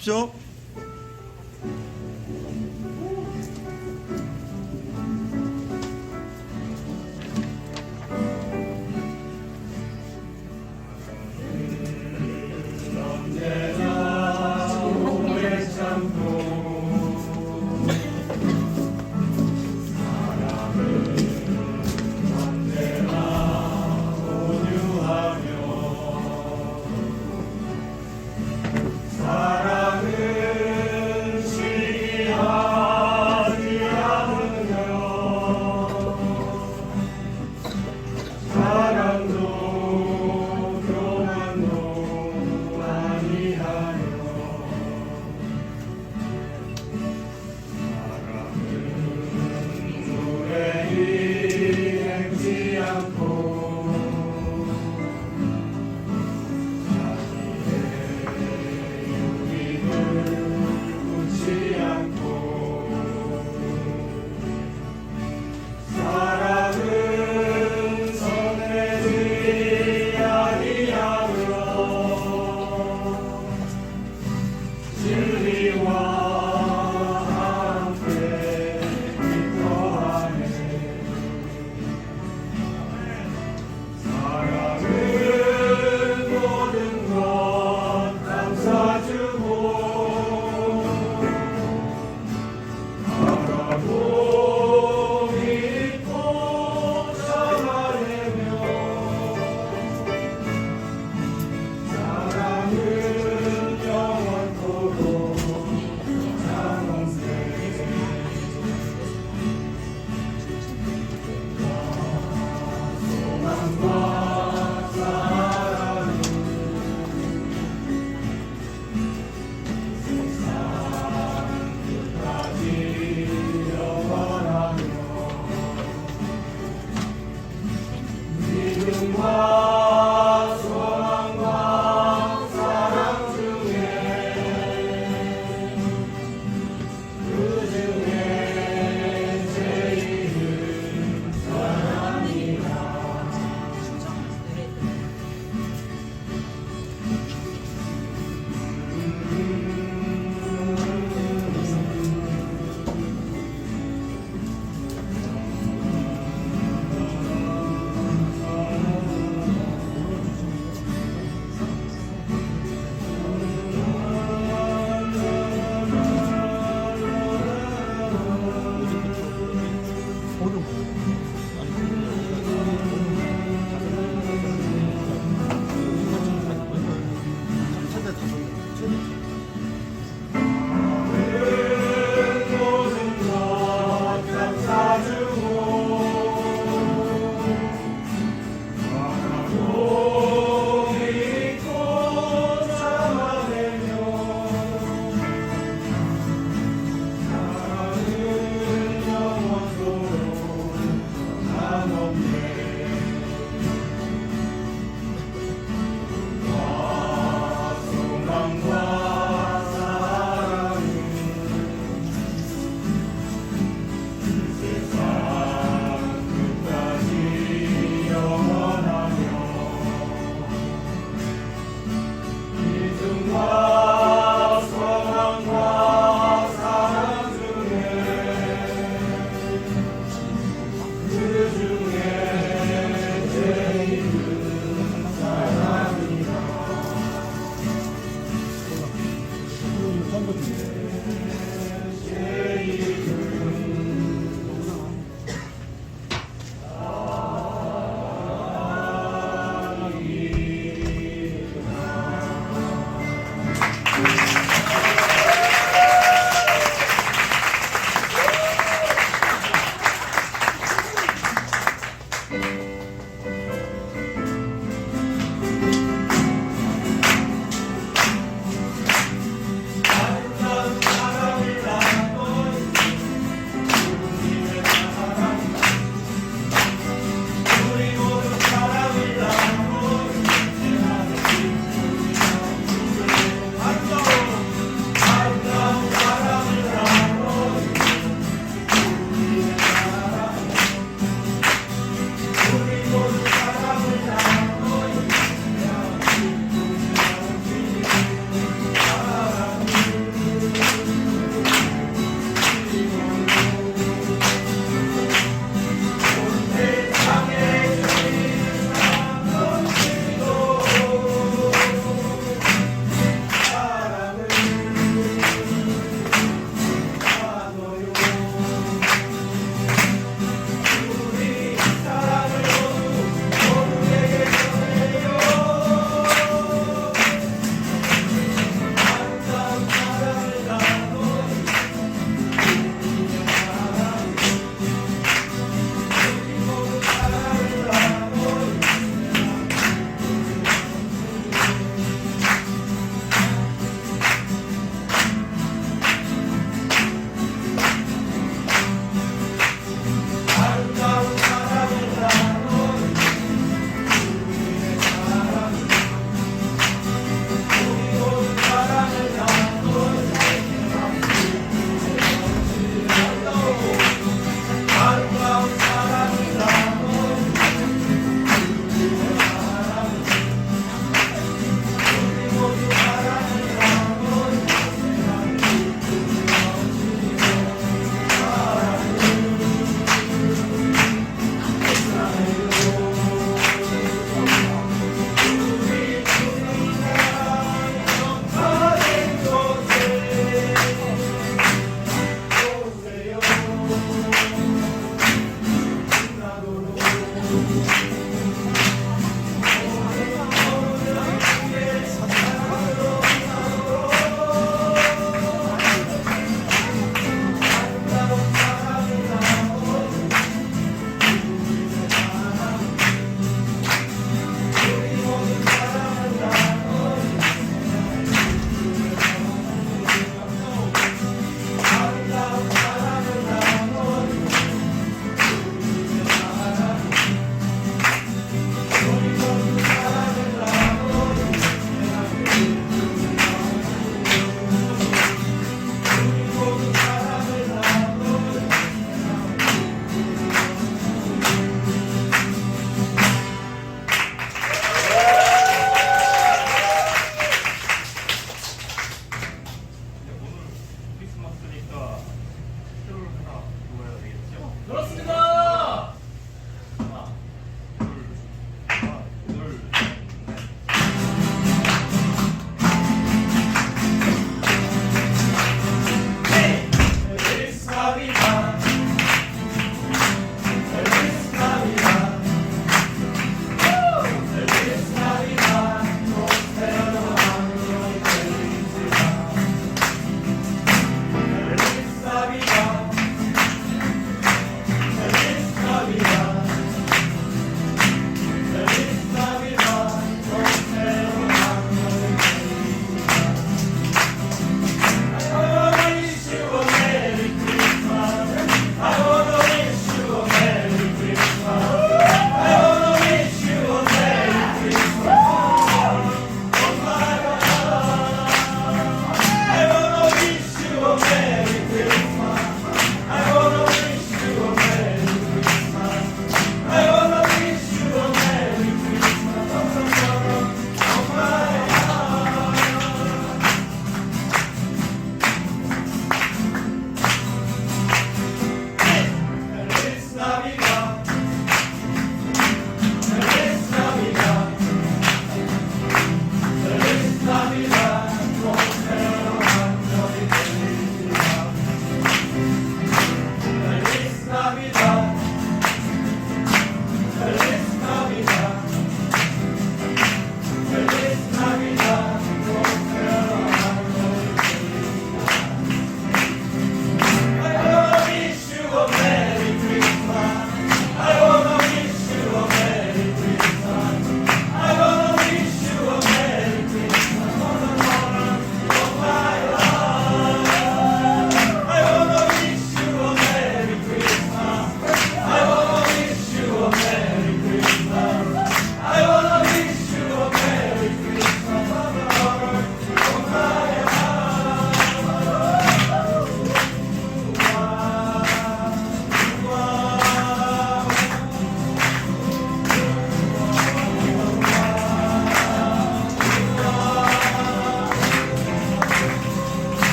일어나십시오.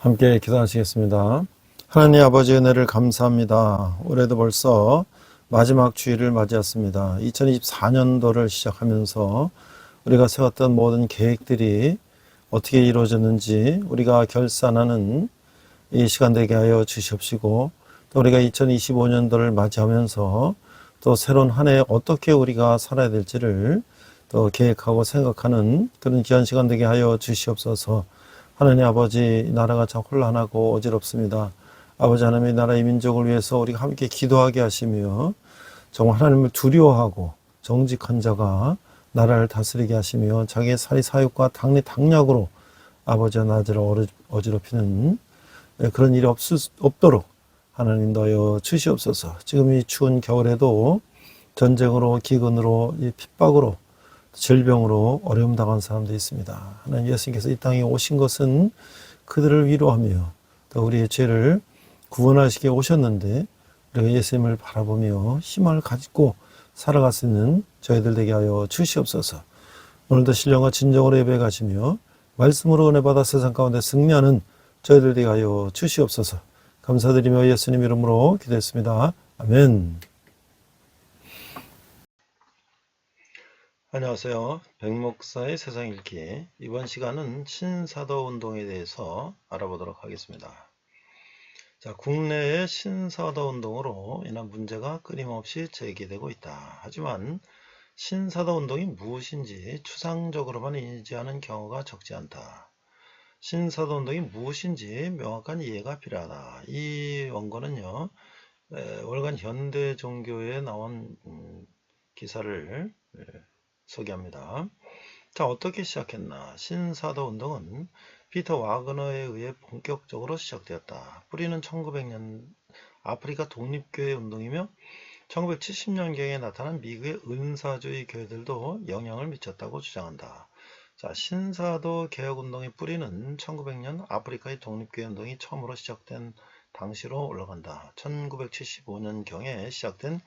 함께 기도하시겠습니다. 하나님 아버지 은혜를 감사합니다. 올해도 벌써 마지막 주일을 맞이했습니다. 2024년도를 시작하면서 우리가 세웠던 모든 계획들이 어떻게 이루어졌는지 우리가 결산하는 이 시간 되게 하여 주시옵시고, 또 우리가 2025년도를 맞이하면서 또 새로운 한 해 어떻게 우리가 살아야 될지를 또 계획하고 생각하는 그런 귀한 시간 되게 하여 주시옵소서. 하나님 아버지, 나라가 참 혼란하고 어지럽습니다. 아버지 하나님의 나라의 민족을 위해서 우리가 함께 기도하게 하시며, 정말 하나님을 두려워하고 정직한 자가 나라를 다스리게 하시며, 자기의 사리 사욕과 당리 당략으로 아버지와 나라를 어지럽히는 그런 일이 없도록 하나님 인도하여 주시옵소서. 지금 이 추운 겨울에도 전쟁으로, 기근으로, 이 핍박으로, 질병으로 어려움 당한 사람도 있습니다. 하나님, 예수님께서 이 땅에 오신 것은 그들을 위로하며 또 우리의 죄를 구원하시게 오셨는데, 우리가 예수님을 바라보며 희망을 가지고 살아갈 수 있는 저희들 되게 하여 주시옵소서. 오늘도 신령과 진정으로 예배 가시며 말씀으로 은혜 받아 세상 가운데 승리하는 저희들 되게 하여 주시옵소서. 감사드리며 예수님 이름으로 기도했습니다. 아멘. 안녕하세요. 백목사의 세상 읽기. 이번 시간은 신사도 운동에 대해서 알아보도록 하겠습니다. 자, 국내의 신사도 운동으로 인한 문제가 끊임없이 제기되고 있다. 하지만 신사도 운동이 무엇인지 추상적으로만 인지하는 경우가 적지 않다. 신사도 운동이 무엇인지 명확한 이해가 필요하다. 이 원고는요, 월간 현대 종교에 나온 기사를 소개합니다. 자, 어떻게 시작했나? 신사도 운동은 피터 와그너에 의해 본격적으로 시작되었다. 뿌리는 1900년 아프리카 독립교회 운동이며 1970년경에 나타난 미국의 은사주의 교회들도 영향을 미쳤다고 주장한다. 자, 신사도 개혁운동의 뿌리는 1900년 아프리카의 독립교회 운동이 처음으로 시작된 당시로 올라간다. 1975년경에 시작된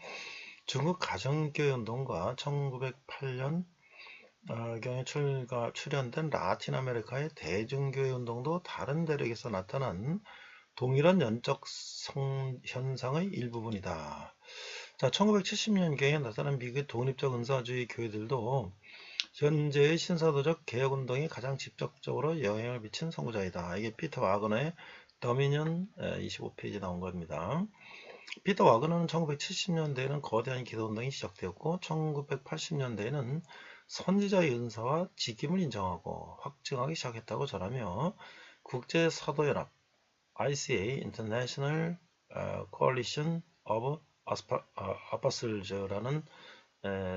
중국 가정교회 운동과 1908년 경에 출현된 라틴 아메리카의 대중교회 운동도 다른 대륙에서 나타난 동일한 연적 현상의 일부분이다. 자, 1970년경에 나타난 미국의 독립적 은사주의 교회들도 현재의 신사도적 개혁운동에 가장 직접적으로 영향을 미친 선구자이다. 이게 피터 와그너의 더미니언 25페이지에 나온 겁니다. 피터 와그너는 1970년대에는 거대한 기도운동이 시작되었고 1980년대에는 선지자의 은사와 직임을 인정하고 확증하기 시작했다고 전하며 국제사도연합 ICA International Coalition of Apostles*라는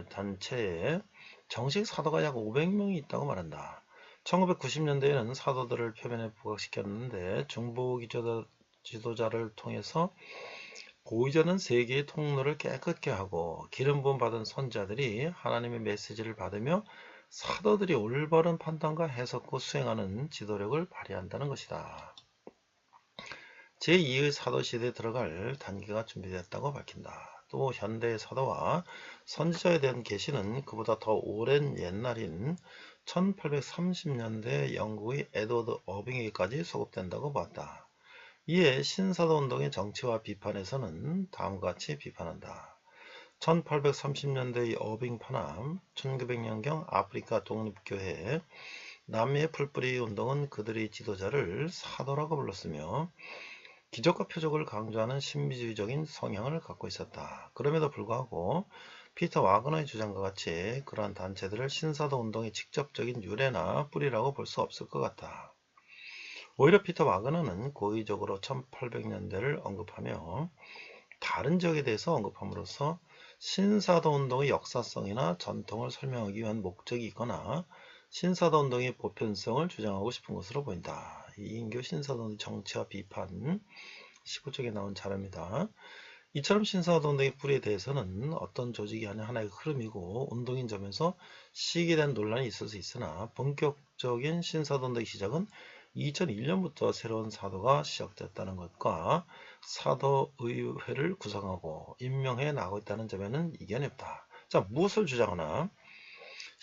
단체에 정식 사도가 약 500명이 있다고 말한다. 1990년대에는 사도들을 표면에 부각시켰는데 중보 지도자를 통해서 보이지 않는 세계의 통로를 깨끗게 하고 기름 부음 받은 선지자들이 하나님의 메시지를 받으며 사도들이 올바른 판단과 해석과 수행하는 지도력을 발휘한다는 것이다. 제2의 사도시대에 들어갈 단계가 준비됐다고 밝힌다. 또 현대의 사도와 선지자에 대한 계시는 그보다 더 오랜 옛날인 1830년대 영국의 에드워드 어빙에게까지 소급된다고 봤다. 이에 신사도운동의 정치와 비판에서는 다음과 같이 비판한다. 1830년대의 어빙 파남, 1900년경 아프리카 독립교회, 남미의 풀뿌리 운동은 그들의 지도자를 사도라고 불렀으며 기적과 표적을 강조하는 신비주의적인 성향을 갖고 있었다. 그럼에도 불구하고 피터 와그너의 주장과 같이 그러한 단체들을 신사도 운동의 직접적인 유래나 뿌리라고 볼 수 없을 것 같다. 오히려 피터 와그너는 고의적으로 1800년대를 언급하며 다른 지역에 대해서 언급함으로써 신사도 운동의 역사성이나 전통을 설명하기 위한 목적이 있거나 신사도 운동의 보편성을 주장하고 싶은 것으로 보인다. 이인교 신사도 운동의 정치와 비판 15쪽에 나온 자료입니다. 이처럼 신사도 운동의 뿌리에 대해서는 어떤 조직이 아닌 하나의 흐름이고 운동인 점에서 시기에 대한 논란이 있을 수 있으나 본격적인 신사도 운동의 시작은 2001년부터 새로운 사도가 시작됐다는 것과 사도의회를 구성하고 임명해 나가고 있다는 점에는 이견이 없다. 자, 무엇을 주장하나?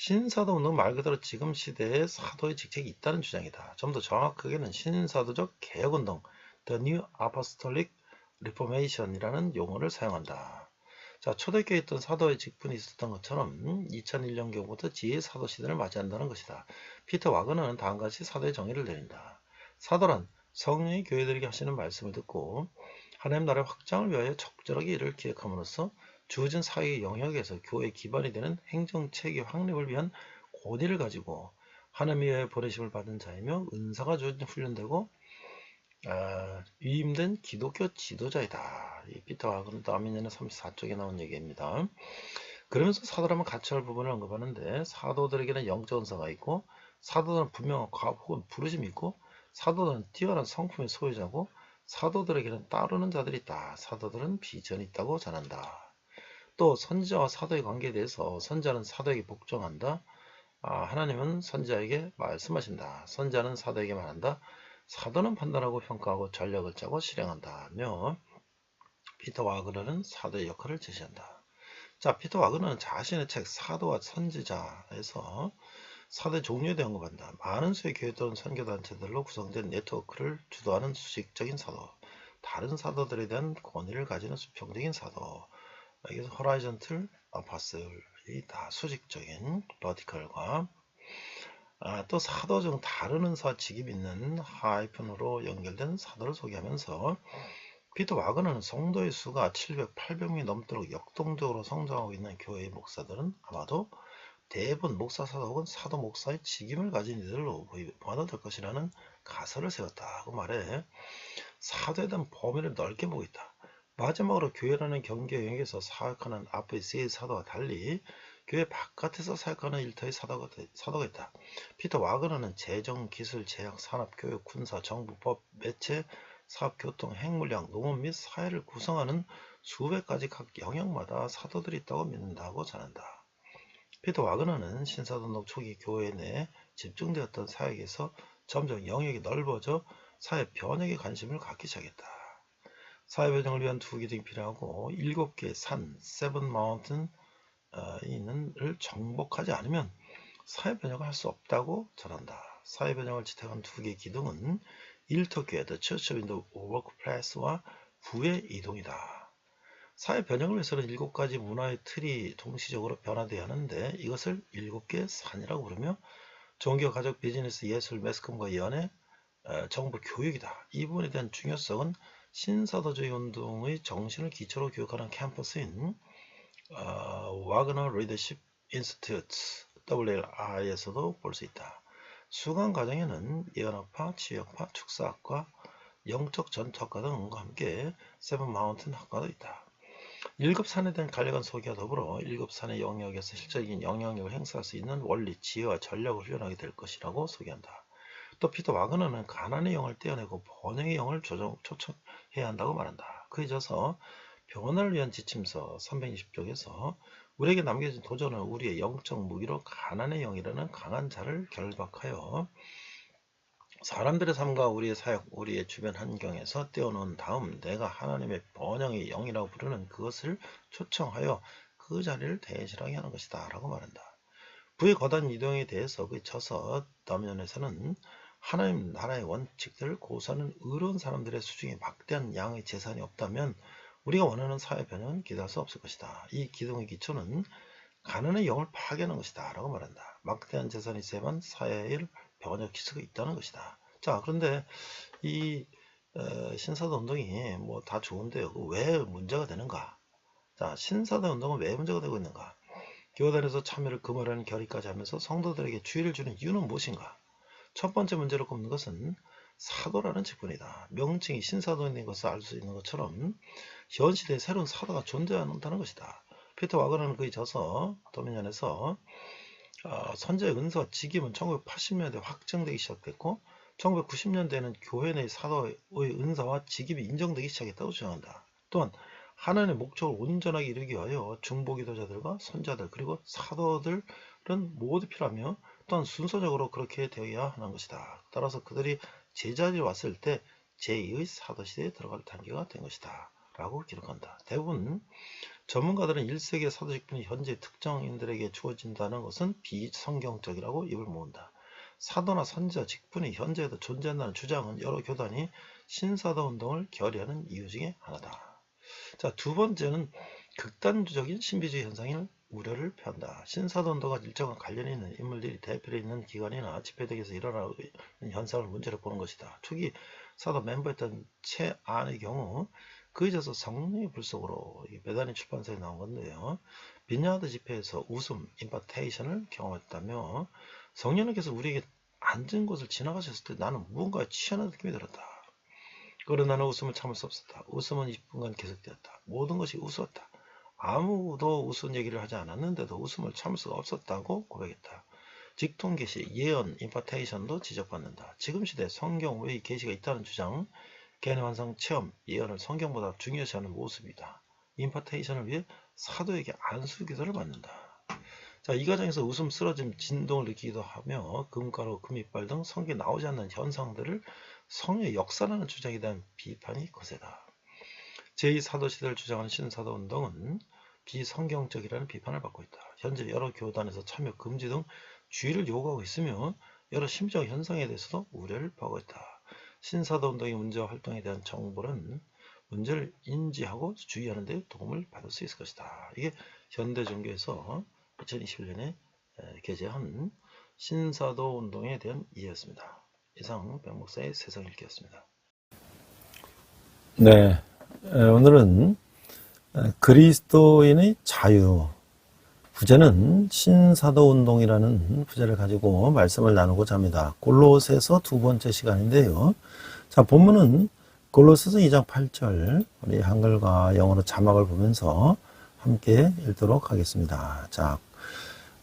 신사도운동 말 그대로 지금 시대에 사도의 직책이 있다는 주장이다. 좀 더 정확하게는 신사도적 개혁운동, The New Apostolic Reformation이라는 용어를 사용한다. 자, 초대교회에 있던 사도의 직분이 있었던 것처럼 2001년경부터 제2의 사도 시대를 맞이한다는 것이다. 피터 와그너는 다음과 같이 사도의 정의를 내린다. 사도란 성령이 교회들에게 하시는 말씀을 듣고 하나님 나라의 확장을 위하여 적절하게 이를 기획함으로써 주어진 사회의 영역에서 교회의 기반이 되는 행정체계 확립을 위한 권위를 가지고 하나님에 의해 보내심을 받은 자이며 은사가 주어진 훈련되고 위임된 기독교 지도자이다. 이 피터 와그너 아미년의 34쪽에 나온 얘기입니다. 그러면서 사도라면 같이 할 부분을 언급하는데 사도들에게는 영적 은사가 있고 사도들은 분명한 과업 혹은 부르심이 있고 사도들은 뛰어난 성품의 소유자고 사도들에게는 따르는 자들이 있다. 사도들은 비전이 있다고 전한다. 또 선지자와 사도의 관계에 대해서 선지자는 사도에게 복종한다. 하나님은 선지자에게 말씀하신다. 선지자는 사도에게 말한다. 사도는 판단하고 평가하고 전략을 짜고 실행한다며 피터 와그너는 사도의 역할을 제시한다. 자, 피터 와그너는 자신의 책 사도와 선지자에서 사도의 종류에 대한 언급한다. 많은 수의 교회 또는 선교단체들로 구성된 네트워크를 주도하는 수직적인 사도, 다른 사도들에 대한 권위를 가지는 수평적인 사도, 여기서 호라이전틀 아파슬이 다 수직적인 버티컬과 또 사도 중 다른 은사 직입 있는 하이픈으로 연결된 사도를 소개하면서 피터 와그너는 성도의 수가 700, 800명이 넘도록 역동적으로 성장하고 있는 교회의 목사들은 아마도 대부분 목사 사도 혹은 사도 목사의 직임을 가진 이들로 보아도 될 것이라는 가설을 세웠다고 말해 사도에 대한 범위를 넓게 보고 있다. 마지막으로 교회라는 경계 영역에서 사역하는 앞의 세 사도와 달리 교회 바깥에서 사역하는 일터의 사도가 있다. 피터 와그너는 재정, 기술, 제약, 산업, 교육, 군사, 정부, 법, 매체, 사업, 교통, 핵물량, 농업 및 사회를 구성하는 수백 가지 각 영역마다 사도들이 있다고 믿는다고 전한다. 피터 와그너는 신사도운동 초기 교회 내에 집중되었던 사역에서 점점 영역이 넓어져 사회 변혁에 관심을 갖기 시작했다. 사회 변형을 위한 두 기둥이 필요하고 7개의 산, 세븐 마운틴을 정복하지 않으면 사회 변형을 할 수 없다고 전한다. 사회 변형을 지탱한 두 개의 기둥은 일터교회, The Church of the Workplace와 부의 이동이다. 사회 변형을 위해서는 7가지 문화의 틀이 동시적으로 변화되어야 하는데 이것을 7개의 산이라고 부르며 종교, 가족, 비즈니스, 예술, 매스컴과 연애, 정부, 교육이다. 이 부분에 대한 중요성은 신사도주의 운동의 정신을 기초로 교육하는 캠퍼스인 와그너 리더십 인스티튜트 WLI에서도 볼 수 있다. 수강 과정에는 예언학파, 치유학파, 축사학과, 영적 전투학과 등과 함께 세븐 마운틴 학과도 있다. 7산에 대한 간략한 소개와 더불어 7산의 영역에서 실질적인 영향력을 행사할 수 있는 원리, 지혜와 전략을 훈련하게 될 것이라고 소개한다. 또 피터 와그너는 가난의 영을 떼어내고 번영의 영을 초청해야 한다고 말한다. 그에 져서 변화를 위한 지침서 320쪽에서 우리에게 남겨진 도전은 우리의 영적 무기로 가난의 영이라는 강한 자를 결박하여 사람들의 삶과 우리의 사역, 우리의 주변 환경에서 떼어놓은 다음 내가 하나님의 번영의 영이라고 부르는 그것을 초청하여 그 자리를 대신하게 하는 것이다 라고 말한다. 부의 거단 이동에 대해서 그쳐서 더면에서는 하나님 나라의 원칙들을 고수하는 의로운 사람들의 수중에 막대한 양의 재산이 없다면 우리가 원하는 사회 변형은 기대할 수 없을 것이다. 이 기둥의 기초는 가난의 영을 파괴하는 것이다 라고 말한다. 막대한 재산이 있어야만 사회를 변혁할 수가 있다는 것이다. 자, 그런데 이 신사도 운동이 뭐 다 좋은데요. 왜 문제가 되는가? 자, 신사도 운동은 왜 문제가 되고 있는가? 교단에서 참여를 금하라는 결의까지 하면서 성도들에게 주의를 주는 이유는 무엇인가? 첫 번째 문제로 꼽는 것은 사도라는 직분이다. 명칭이 신사도인 것을 알 수 있는 것처럼 현 시대에 새로운 사도가 존재한다는 것이다. 피터 와그너는 그에 져서 도민연에서 선제의 은사와 직임은 1980년대 확정되기 시작됐고 1990년대에는 교회 내 사도의 은사와 직임이 인정되기 시작했다고 주장한다. 또한 하나님의 목적을 온전하게 이루기 위하여 중보기도자들과 선자들 그리고 사도들은 모두 필요하며 또한 순서적으로 그렇게 되어야 하는 것이다. 따라서 그들이 제자리에 왔을 때 제2의 사도시대에 들어갈 단계가 된 것이다. 라고 기록한다. 대부분 전문가들은 1세기의 사도 직분이 현재 특정인들에게 주어진다는 것은 비성경적이라고 입을 모은다. 사도나 선지자 직분이 현재에도 존재한다는 주장은 여러 교단이 신사도 운동을 결의하는 이유 중에 하나다. 자, 두 번째는 극단주적인 신비주의 현상을 우려를 표한다. 신사도 운동과 일정한 관련이 있는 인물들이 대표로 있는 기관이나 집회덕에서 일어나는 현상을 문제로 보는 것이다. 초기 사도 멤버였던 최안의 경우 그에 져서 성령의 불속으로 베다니 출판사에 나온 건데요. 빈야드 집회에서 웃음, 임파테이션을 경험했다며 성령님께서 우리에게 앉은 곳을 지나가셨을 때 나는 무언가에 취하는 느낌이 들었다. 그러나 나는 웃음을 참을 수 없었다. 웃음은 20분간 계속되었다. 모든 것이 웃었다. 아무도 웃은 얘기를 하지 않았는데도 웃음을 참을 수가 없었다고 고백했다. 직통 계시, 예언, 임파테이션도 지적받는다. 지금 시대 성경 외의 계시가 있다는 주장, 개인의 환상, 체험, 예언을 성경보다 중요시하는 모습이다. 임파테이션을 위해 사도에게 안수기도를 받는다. 자, 이 과정에서 웃음, 쓰러짐, 진동을 느끼기도 하며 금가루, 금이빨 등 성경에 나오지 않는 현상들을 성령의 역사라는 주장에 대한 비판이 거세다. 제2사도시대를 주장하는 신사도운동은 비성경적이라는 비판을 받고 있다. 현재 여러 교단에서 참여 금지 등 주의를 요구하고 있으며 여러 심적 현상에 대해서도 우려를 표하고 있다. 신사도운동의 문제와 활동에 대한 정보는 문제를 인지하고 주의하는 데 도움을 받을 수 있을 것이다. 이게 현대종교에서 2021년에 게재한 신사도운동에 대한 이해였습니다. 이상 백 목사의 세상 읽기였습니다. 네, 오늘은 그리스도인의 자유, 부제는 신사도운동이라는 부제를 가지고 말씀을 나누고자 합니다. 골로새서 두 번째 시간인데요. 자, 본문은 골로새서 2장 8절, 우리 한글과 영어로 자막을 보면서 함께 읽도록 하겠습니다. 자,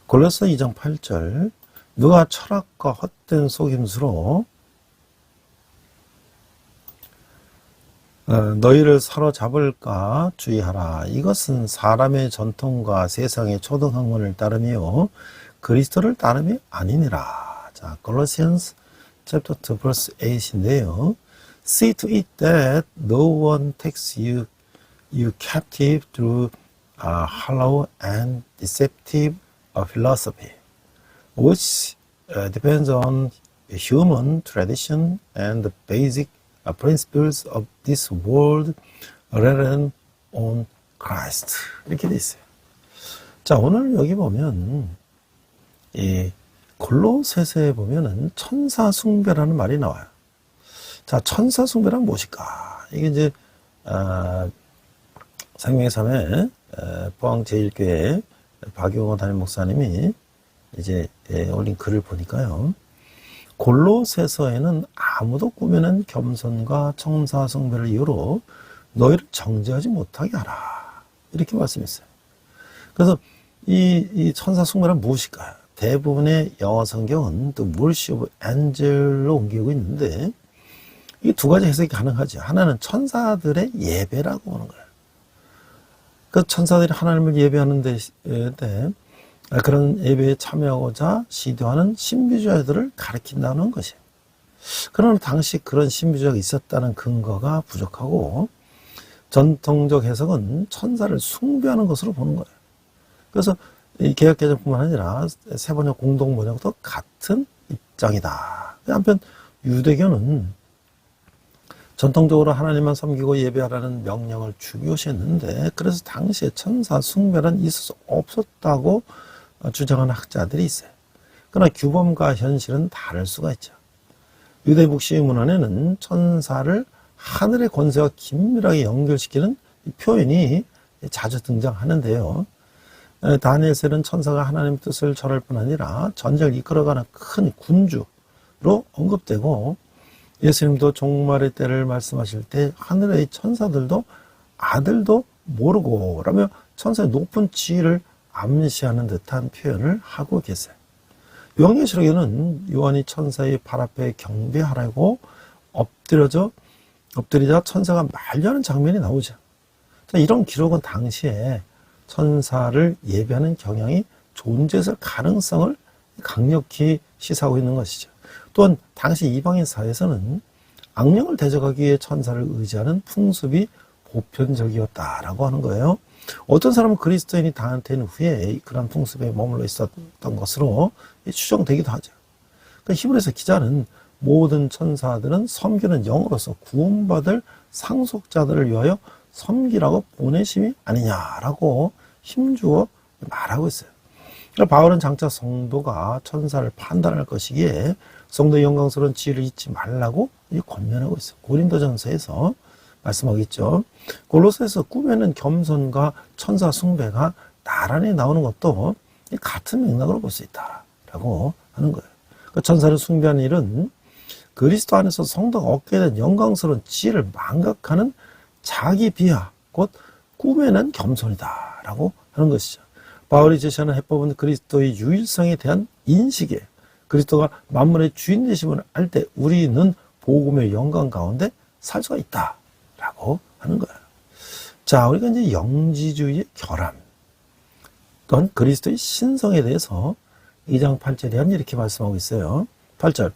골로새 2장 8절, 누가 철학과 헛된 속임수로 너희를 사로잡을까 주의하라. 이것은 사람의 전통과 세상의 초등학문을 따르며 그리스도를 따름이 아니니라. 자, Colossians chapter 2 verse 8인데요. See to it that no one takes you captive through hollow and deceptive philosophy, which depends on human tradition and the basic principles of this world rather than on Christ. 이렇게 돼 있어요. 자, 오늘 여기 보면 이 골로새서에 보면은 천사 숭배라는 말이 나와요. 자, 천사 숭배란 무엇일까? 이게 이제 생명의 삶의 포항 제1교회 박용호 담임 목사님이 이제 올린 글을 보니까요. 골로새서에는 아무도 꾸며낸 겸손과 천사 숭배를 이유로 너희를 정죄하지 못하게 하라. 이렇게 말씀했어요. 그래서 이 천사 숭배란 무엇일까요? 대부분의 영어 성경은 또 worship of angel로 옮기고 있는데 이 두 가지 해석이 가능하죠. 하나는 천사들의 예배라고 하는 거예요. 그 천사들이 하나님을 예배하는 데 그런 예배에 참여하고자 시도하는 신비주의자들을 가리킨다는 것이에요. 그러나 당시 그런 신비주의자가 있었다는 근거가 부족하고 전통적 해석은 천사를 숭배하는 것으로 보는 거예요. 그래서 이 개역개정뿐만 아니라 세번역 공동번역도 같은 입장이다. 한편 유대교는 전통적으로 하나님만 섬기고 예배하라는 명령을 중요시했는데 그래서 당시에 천사 숭배는 있을 수 없었다고 주장하는 학자들이 있어요. 그러나 규범과 현실은 다를 수가 있죠. 유대 묵시의 문헌에는 천사를 하늘의 권세와 긴밀하게 연결시키는 표현이 자주 등장하는데요. 다니엘서는 천사가 하나님의 뜻을 전할 뿐 아니라 전쟁을 이끌어가는 큰 군주로 언급되고 예수님도 종말의 때를 말씀하실 때 하늘의 천사들도 아들도 모르고 라며 천사의 높은 지위를 암시하는 듯한 표현을 하고 계세요. 요한계시록에는 요한이 천사의 발 앞에 경배하라고 엎드리자 천사가 말려하는 장면이 나오죠. 이런 기록은 당시에 천사를 예배하는 경향이 존재했을 가능성을 강력히 시사하고 있는 것이죠. 또한 당시 이방인 사회에서는 악령을 대적하기 위해 천사를 의지하는 풍습이 보편적이었다라고 하는 거예요. 어떤 사람은 그리스도인이 다한테는 후에 그런 풍습에 머물러 있었던 것으로 추정되기도 하죠. 그러니까 히브리서 기자는 모든 천사들은 섬기는 영으로서 구원받을 상속자들을 위하여 섬기라고 보내심이 아니냐라고 힘주어 말하고 있어요. 그러니까 바울은 장차 성도가 천사를 판단할 것이기에 성도의 영광스러운 지혜를 잊지 말라고 권면하고 있어요. 고린도전서에서 말씀하고 있죠. 골로새서 꿈에는 겸손과 천사 숭배가 나란히 나오는 것도 같은 맥락으로 볼 수 있다라고 하는 거예요. 그러니까 천사를 숭배하는 일은 그리스도 안에서 성도가 얻게 된 영광스러운 지혜를 망각하는 자기 비하, 곧 꿈에는 겸손이다라고 하는 것이죠. 바울이 제시하는 해법은 그리스도의 유일성에 대한 인식에 그리스도가 만물의 주인 되심을 알 때 우리는 복음의 영광 가운데 살 수가 있다라고 하는 거예요. 자, 우리가 이제 영지주의의 결함 또는 그리스도의 신성에 대해서 2장 8절에 이렇게 말씀하고 있어요. 8절,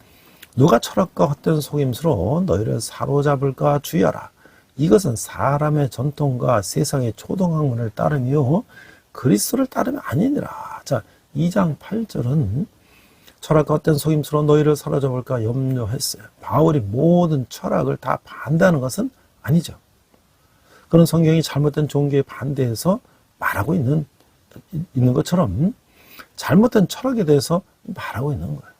누가 철학과 헛된 속임수로 너희를 사로잡을까 주의하라. 이것은 사람의 전통과 세상의 초등학문을 따르며 그리스도를 따르면 아니니라. 자, 2장 8절은 철학과 헛된 속임수로 너희를 사로잡을까 염려했어요. 바울이 모든 철학을 다 반대하는 것은 아니죠. 그런 성경이 잘못된 종교에 반대해서 말하고 있는 것처럼 잘못된 철학에 대해서 말하고 있는 거예요.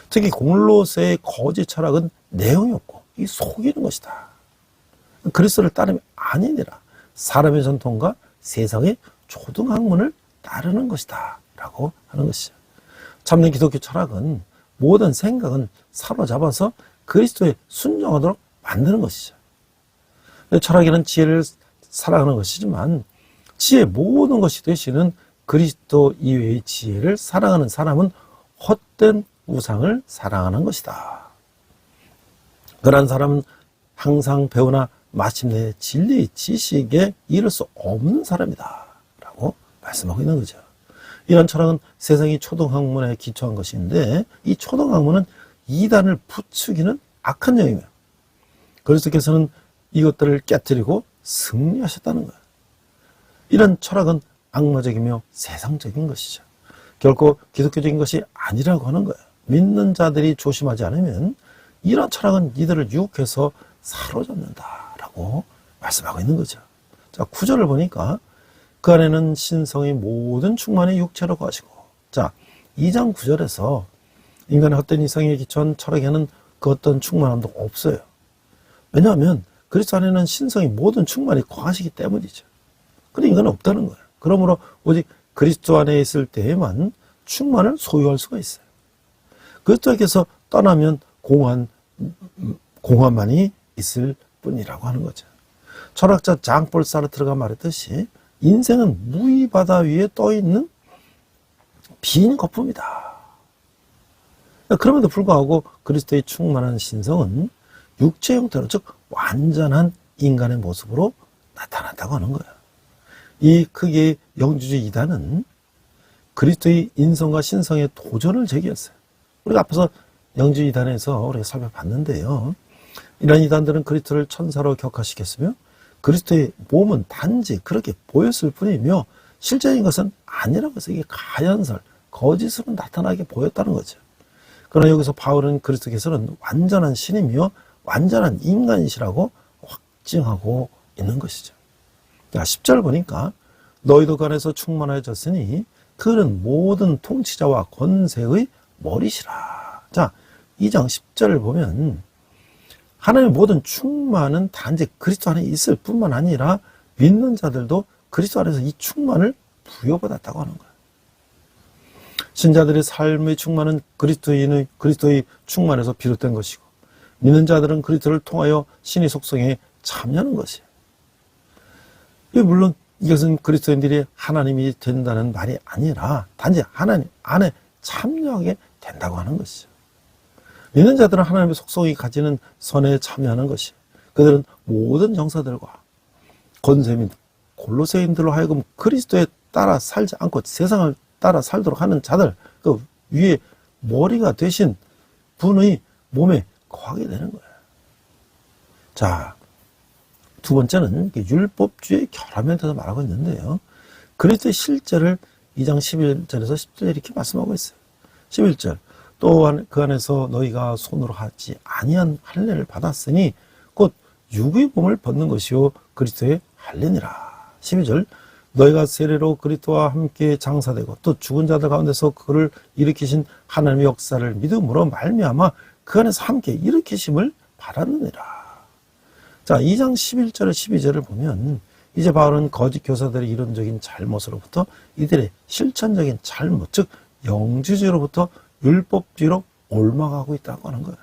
특히 골로새의 거짓 철학은 내용이 없고 이 속이는 것이다. 그리스도를 따르면 아니니라. 사람의 전통과 세상의 초등학문을 따르는 것이다 라고 하는 것이죠. 참된 기독교 철학은 모든 생각은 사로잡아서 그리스도에 순종하도록 만드는 것이죠. 철학에는 지혜를 사랑하는 것이지만 지혜의 모든 것이 되시는 그리스도 이외의 지혜를 사랑하는 사람은 헛된 우상을 사랑하는 것이다. 그러한 사람은 항상 배우나 마침내 진리의 지식에 이를 수 없는 사람이다 라고 말씀하고 있는 거죠. 이런 철학은 세상의 초등학문에 기초한 것인데 이 초등학문은 이단을 부추기는 악한 영이며 그리스도께서는 이것들을 깨뜨리고 승리하셨다는 거예요. 이런 철학은 악마적이며 세상적인 것이죠. 결코 기독교적인 것이 아니라고 하는 거예요. 믿는 자들이 조심하지 않으면 이런 철학은 이들을 유혹해서 사로잡는다라고 말씀하고 있는 거죠. 자, 9절을 보니까 그 안에는 신성의 모든 충만이 육체로 거하시고, 자, 2장 9절에서 인간의 헛된 이성에 기초한 철학에는 그 어떤 충만함도 없어요. 왜냐하면 그리스도 안에는 신성의 모든 충만이 거하시기 때문이죠. 근데 인간은 없다는 거예요. 그러므로 오직 그리스도 안에 있을 때에만 충만을 소유할 수가 있어요. 그리스도께서 떠나면 공허만이 있을 뿐이라고 하는 거죠. 철학자 장폴 사르트르가 말했듯이 인생은 무의 바다 위에 떠있는 빈 거품이다. 그럼에도 불구하고 그리스도의 충만한 신성은 육체 형태로, 즉 완전한 인간의 모습으로 나타났다고 하는 거예요. 이 크기의 영주주의 이단은 그리스도의 인성과 신성의 도전을 제기했어요. 우리가 앞에서 영주주의 이단에서 우리가 살펴봤는데요. 이런 이단들은 그리스도를 천사로 격화시켰으며 그리스도의 몸은 단지 그렇게 보였을 뿐이며 실제인 것은 아니라고 해서 이게 가연설, 거짓으로 나타나게 보였다는 거죠. 그러나 여기서 바울은 그리스도께서는 완전한 신이며 완전한 인간이시라고 확증하고 있는 것이죠. 자, 10절 보니까 너희도 그 안에서 충만해졌으니 그는 모든 통치자와 권세의 머리시라. 자, 2장 10절을 보면 하나님의 모든 충만은 단지 그리스도 안에 있을 뿐만 아니라 믿는 자들도 그리스도 안에서 이 충만을 부여받았다고 하는 거예요. 신자들의 삶의 충만은 그리스도의 충만에서 비롯된 것이고 믿는 자들은 그리스도를 통하여 신의 속성에 참여하는 것이에요. 물론 이것은 그리스도인들이 하나님이 된다는 말이 아니라 단지 하나님 안에 참여하게 된다고 하는 것이죠. 믿는 자들은 하나님의 속성이 가지는 선에 참여하는 것이 그들은 모든 정사들과 권세 및 골로새인들로 하여금 그리스도에 따라 살지 않고 세상을 따라 살도록 하는 자들 그 위에 머리가 되신 분의 몸에 거하게 되는 거예요. 자, 두 번째는 율법주의 결함에 대해서 말하고 있는데요. 그리스도의 실제를 2장 11절에서 10절 이렇게 말씀하고 있어요. 11절 또한 그 안에서 너희가 손으로 하지 아니한 할례를 받았으니 곧 육의 몸을 벗는 것이요 그리스도의 할례니라. 12절 너희가 세례로 그리스도와 함께 장사되고 또 죽은 자들 가운데서 그를 일으키신 하나님의 역사를 믿음으로 말미암아 그 안에서 함께 일으키심을 받았느니라. 자, 2장 11절에 12절을 보면 이제 바울은 거짓 교사들의 이론적인 잘못으로부터 이들의 실천적인 잘못, 즉 영지주의로부터 율법주의로 옮아가고 있다고 하는 거예요.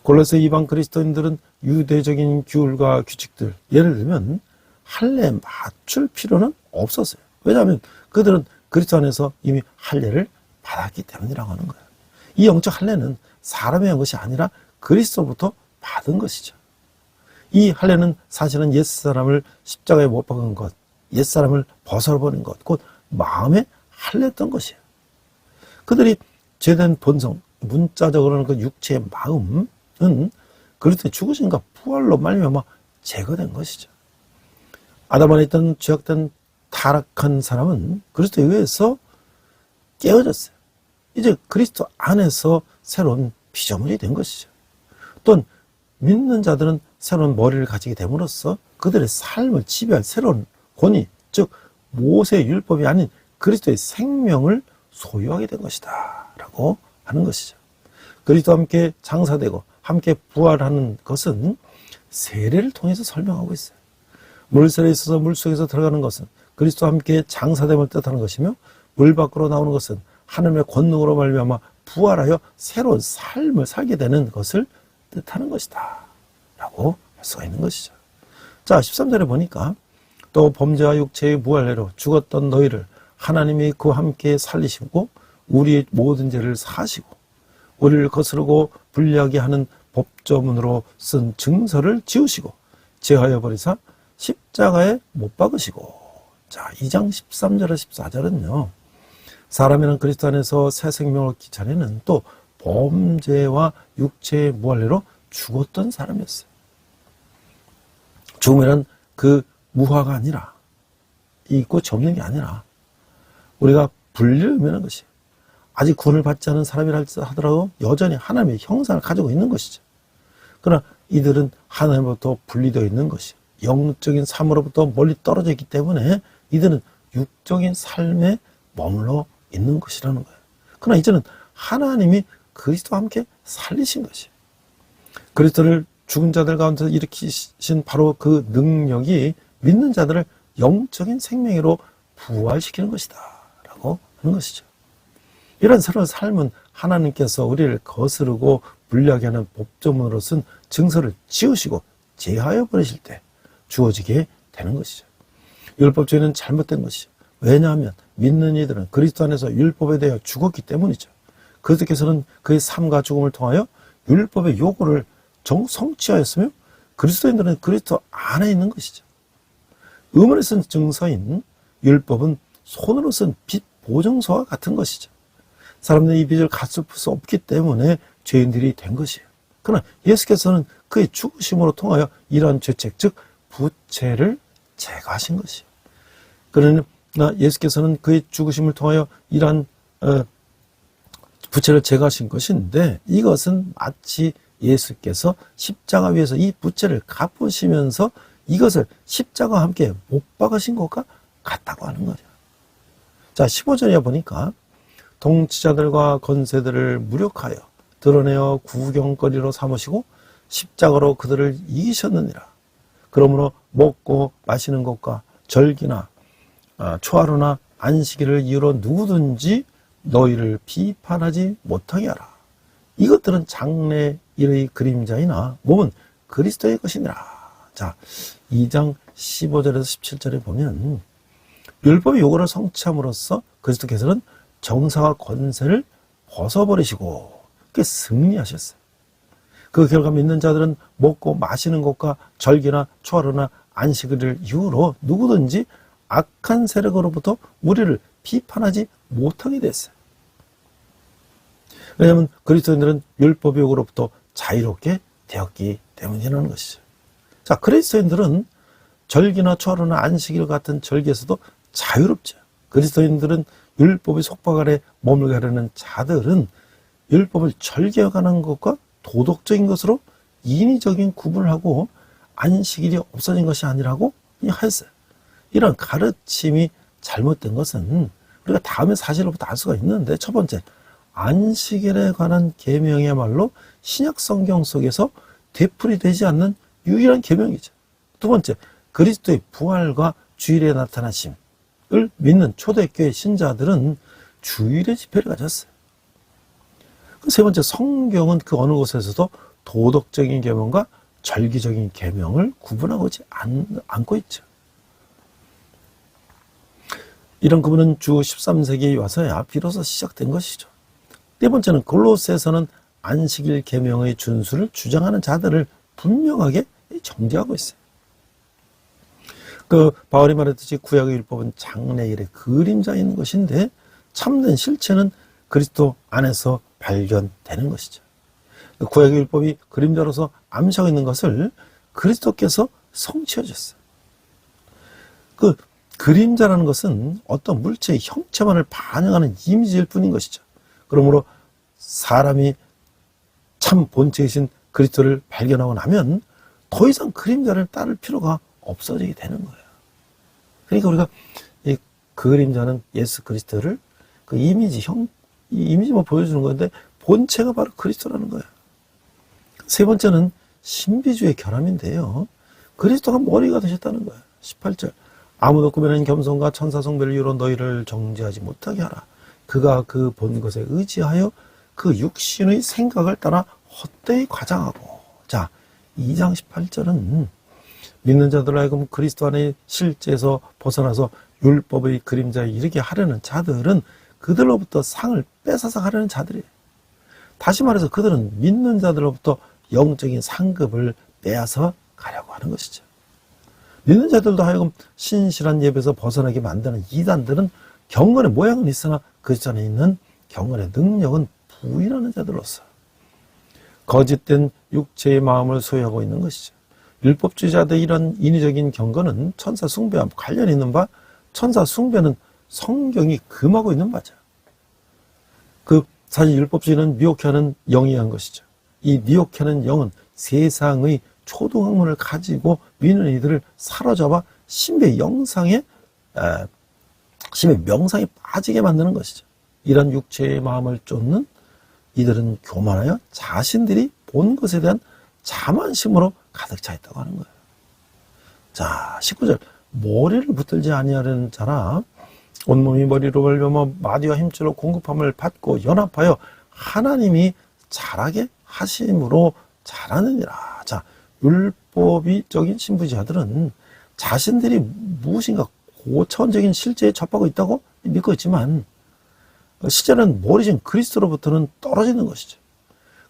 골로새 이방 그리스도인들은 유대적인 규율과 규칙들, 예를 들면 할례에 맞출 필요는 없었어요. 왜냐하면 그들은 그리스도 안에서 이미 할례를 받았기 때문이라고 하는 거예요. 이 영적 할례는 사람이 한 것이 아니라 그리스도부터 받은 것이죠. 이 할례는 사실은 옛사람을 십자가에 못 박은 것, 옛사람을 벗어버린 것, 곧 마음에 할례했던 것이에요. 그들이 죄된 본성, 문자적으로는 그 육체의 마음은 그리스도의 죽으심과 부활로 말미암아 제거된 것이죠. 아담 안에 있던 죄악된 타락한 사람은 그리스도에 의해서 깨어졌어요. 이제 그리스도 안에서 새로운 피조물이 된 것이죠. 또한 믿는 자들은 새로운 머리를 가지게 됨으로써 그들의 삶을 지배할 새로운 권위, 즉 모세의 율법이 아닌 그리스도의 생명을 소유하게 된 것이다 라고 하는 것이죠. 그리스도와 함께 장사되고 함께 부활하는 것은 세례를 통해서 설명하고 있어요. 물세례에 있어서 물속에서 들어가는 것은 그리스도와 함께 장사됨을 뜻하는 것이며 물 밖으로 나오는 것은 하나님의 권능으로 말미암아 부활하여 새로운 삶을 살게 되는 것을 뜻하는 것이다 라고 할 수가 있는 것이죠. 자, 13절에 보니까 또 범죄와 육체의 무할례로 죽었던 너희를 하나님이 그와 함께 살리시고 우리의 모든 죄를 사하시고 우리를 거스르고 불리하게 하는 법조문으로 쓴 증서를 지우시고 제하여 버리사 십자가에 못 박으시고. 자, 2장 13절에 14절은요. 사람이란 그리스도 안에서 새 생명을 얻기 전에는 또 범죄와 육체의 무할례로 죽었던 사람이었어요. 죽음이란 그 무화가 아니라 이 꽃이 없는 게 아니라 우리가 분리를 의미하는 것이에요. 아직 구원을 받지 않은 사람이라 하더라도 여전히 하나님의 형상을 가지고 있는 것이죠. 그러나 이들은 하나님으로부터 분리되어 있는 것이에요. 영적인 삶으로부터 멀리 떨어져 있기 때문에 이들은 육적인 삶에 머물러 있는 것이라는 거예요. 그러나 이제는 하나님이 그리스도와 함께 살리신 것이에요. 그리스도를 죽은 자들 가운데서 일으키신 바로 그 능력이 믿는 자들을 영적인 생명으로 부활시키는 것이다 라고 하는 것이죠. 이런 새로운 삶은 하나님께서 우리를 거스르고 불리하게 하는 법조문으로 쓴 증서를 지우시고 제하여 버리실 때 주어지게 되는 것이죠. 율법주의는 잘못된 것이죠. 왜냐하면 믿는 이들은 그리스도 안에서 율법에 대하여 죽었기 때문이죠. 그리스도께서는 그의 삶과 죽음을 통하여 율법의 요구를 성취하였으며 그리스도인들은 그리스도 안에 있는 것이죠. 의문에 쓴 증서인 율법은 손으로 쓴 빚 보증서와 같은 것이죠. 사람들이 이 빚을 갚을 수 없기 때문에 죄인들이 된 것이에요. 그러나 예수께서는 그의 죽으심으로 통하여 이러한 죄책, 즉 부채를 제거하신 것이에요. 그러나 예수께서는 그의 죽으심을 통하여 이러한 부채를 제거하신 것인데 이것은 마치 예수께서 십자가 위에서 이 부채를 갚으시면서 이것을 십자가와 함께 못 박으신 것과 같다고 하는 거죠. 자, 15절에 보니까 통치자들과 권세들을 무력하여 드러내어 구경거리로 삼으시고 십자가로 그들을 이기셨느니라. 그러므로 먹고 마시는 것과 절기나 초하루나 안식일을 이유로 누구든지 너희를 비판하지 못하게 하라. 이것들은 장래일의 그림자이나 몸은 그리스도의 것이니라. 자, 2장 15절에서 17절에 보면 율법의 요구를 성취함으로써 그리스도께서는 정사와 권세를 벗어버리시고 그게 승리하셨어요. 그 결과 믿는 자들은 먹고 마시는 것과 절기나 초하루나 안식일을 이유로 누구든지 악한 세력으로부터 우리를 비판하지 못하게 됐어요. 왜냐하면 그리스도인들은 율법의 요구로부터 자유롭게 되었기 때문이라는 것이죠. 자, 그리스도인들은 절기나 초하루나 안식일 같은 절기에서도 자유롭죠. 그리스도인들은 율법의 속박 아래 머물게 하려는 자들은 율법을 절개해가는 것과 도덕적인 것으로 인위적인 구분을 하고 안식일이 없어진 것이 아니라고 하였어요. 이런 가르침이 잘못된 것은 우리가 다음에 사실로부터 알 수가 있는데, 첫 번째, 안식일에 관한 계명이야말로 신약 성경 속에서 되풀이되지 않는 유일한 계명이죠. 두 번째, 그리스도의 부활과 주일에 나타나심을 믿는 초대교회 신자들은 주일의 집회를 가졌어요. 세 번째, 성경은 그 어느 곳에서도 도덕적인 계명과 절기적인 계명을 구분하고 있지 않고 있죠. 이런 구분은 주 13세기에 와서야 비로소 시작된 것이죠. 네 번째는 골로새서는 안식일 계명의 준수를 주장하는 자들을 분명하게 정죄하고 있어요. 바울이 말했듯이 구약의 율법은 장래일의 그림자인 것인데 참된 실체는 그리스도 안에서 발견되는 것이죠. 구약의 율법이 그림자로서 암시하고 있는 것을 그리스도께서 성취해 주셨어요. 그림자라는 것은 어떤 물체의 형체만을 반영하는 이미지일 뿐인 것이죠. 그러므로 사람이 참 본체이신 그리스도를 발견하고 나면 더 이상 그림자를 따를 필요가 없어지게 되는 거예요. 그러니까 우리가 이 그림자는 예수 그리스도를 그 이미지만 보여주는 건데 본체가 바로 그리스도라는 거예요. 세 번째는 신비주의 결함인데요. 그리스도가 머리가 되셨다는 거예요. 18절. 아무도 꾸며낸 겸손과 천사 숭배를 이유로 너희를 정죄하지 못하게 하라. 그가 그 본 것에 의지하여 그 육신의 생각을 따라 헛되이 과장하고. 자, 2장 18절은 믿는 자들 하여금 그리스도 안의 실제에서 벗어나서 율법의 그림자에 이르게 하려는 자들은 그들로부터 상을 뺏어서 가려는 자들이에요. 다시 말해서 그들은 믿는 자들로부터 영적인 상급을 빼앗아 가려고 하는 것이죠. 믿는 자들도 하여금 신실한 예배에서 벗어나게 만드는 이단들은 경건의 모양은 있으나 그 전에 있는 경건의 능력은 부인하는 자들로서 거짓된 육체의 마음을 소유하고 있는 것이죠. 율법주의자들의 이런 인위적인 경건은 천사 숭배와 관련이 있는 바, 천사 숭배는 성경이 금하고 있는 바죠. 사실 율법주의는 미혹하는 영이 한 것이죠. 이 미혹하는 영은 세상의 초등학문을 가지고 믿는 이들을 사로잡아 신의 명상에 빠지게 만드는 것이죠. 이런 육체의 마음을 쫓는 이들은 교만하여 자신들이 본 것에 대한 자만심으로 가득 차 있다고 하는 거예요. 자, 19절. 머리를 붙들지 아니하려는 자라 온몸이 머리로 벌며 마디와 힘줄로 공급함을 받고 연합하여 하나님이 잘하게 하심으로 잘하느니라. 자, 율법적인 신부자들은 자신들이 무엇인가 고차원적인 실제에 접하고 있다고 믿고 있지만 실제는 머리신 그리스도로부터는 떨어지는 것이죠.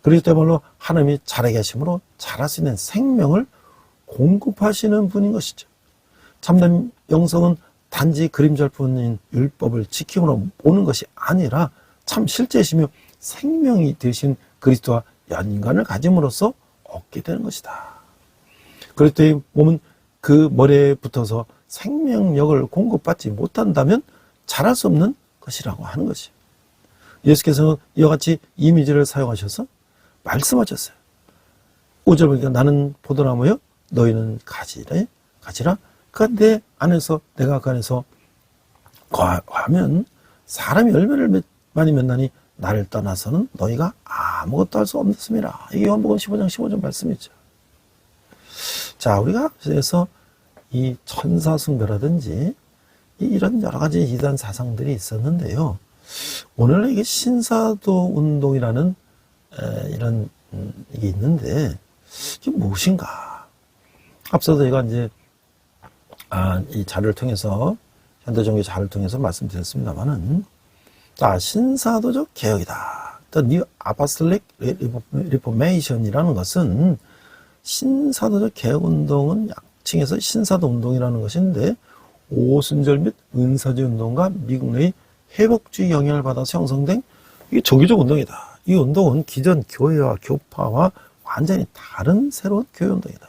그리스도야말로 하나님이 잘하게 하심으로 잘할 수 있는 생명을 공급하시는 분인 것이죠. 참된 영성은 단지 그림자일 뿐인 율법을 지킴으로 오는 것이 아니라 참 실제이시며 생명이 되신 그리스도와 연관을 가짐으로써 얻게 되는 것이다. 그리스도의 몸은 그 머리에 붙어서 생명력을 공급받지 못한다면 자랄 수 없는 것이라고 하는 것이. 예수께서는 이와 같이 이미지를 사용하셔서 말씀하셨어요. 5절 보니까 나는 포도나무요 너희는 가지라. 그가 내 안에서 내가 그 안에서 거하면 사람이 열매를 많이 맺나니 나를 떠나서는 너희가 아무것도 할 수 없습니다. 이게 요한복음 15장 15절 말씀이죠. 자, 우리가 그래서 이 천사 숭배라든지 이런 여러 가지 이단 사상들이 있었는데요. 오늘은 이게 신사도 운동이라는 이런 이게 있는데 이게 무엇인가? 앞서도 제가 이제 이 자료를 통해서 현대종교 자료를 통해서 말씀드렸습니다만은 신사도적 개혁이다. The New Apostolic Reformation이라는 것은 신사도적 개혁운동은 약칭해서 신사도 운동이라는 것인데 오순절 및 은사주의 운동과 미국 내의 회복주의 영향을 받아서 형성된 이게 종교적 운동이다. 이 운동은 기존 교회와 교파와 완전히 다른 새로운 교회 운동이다.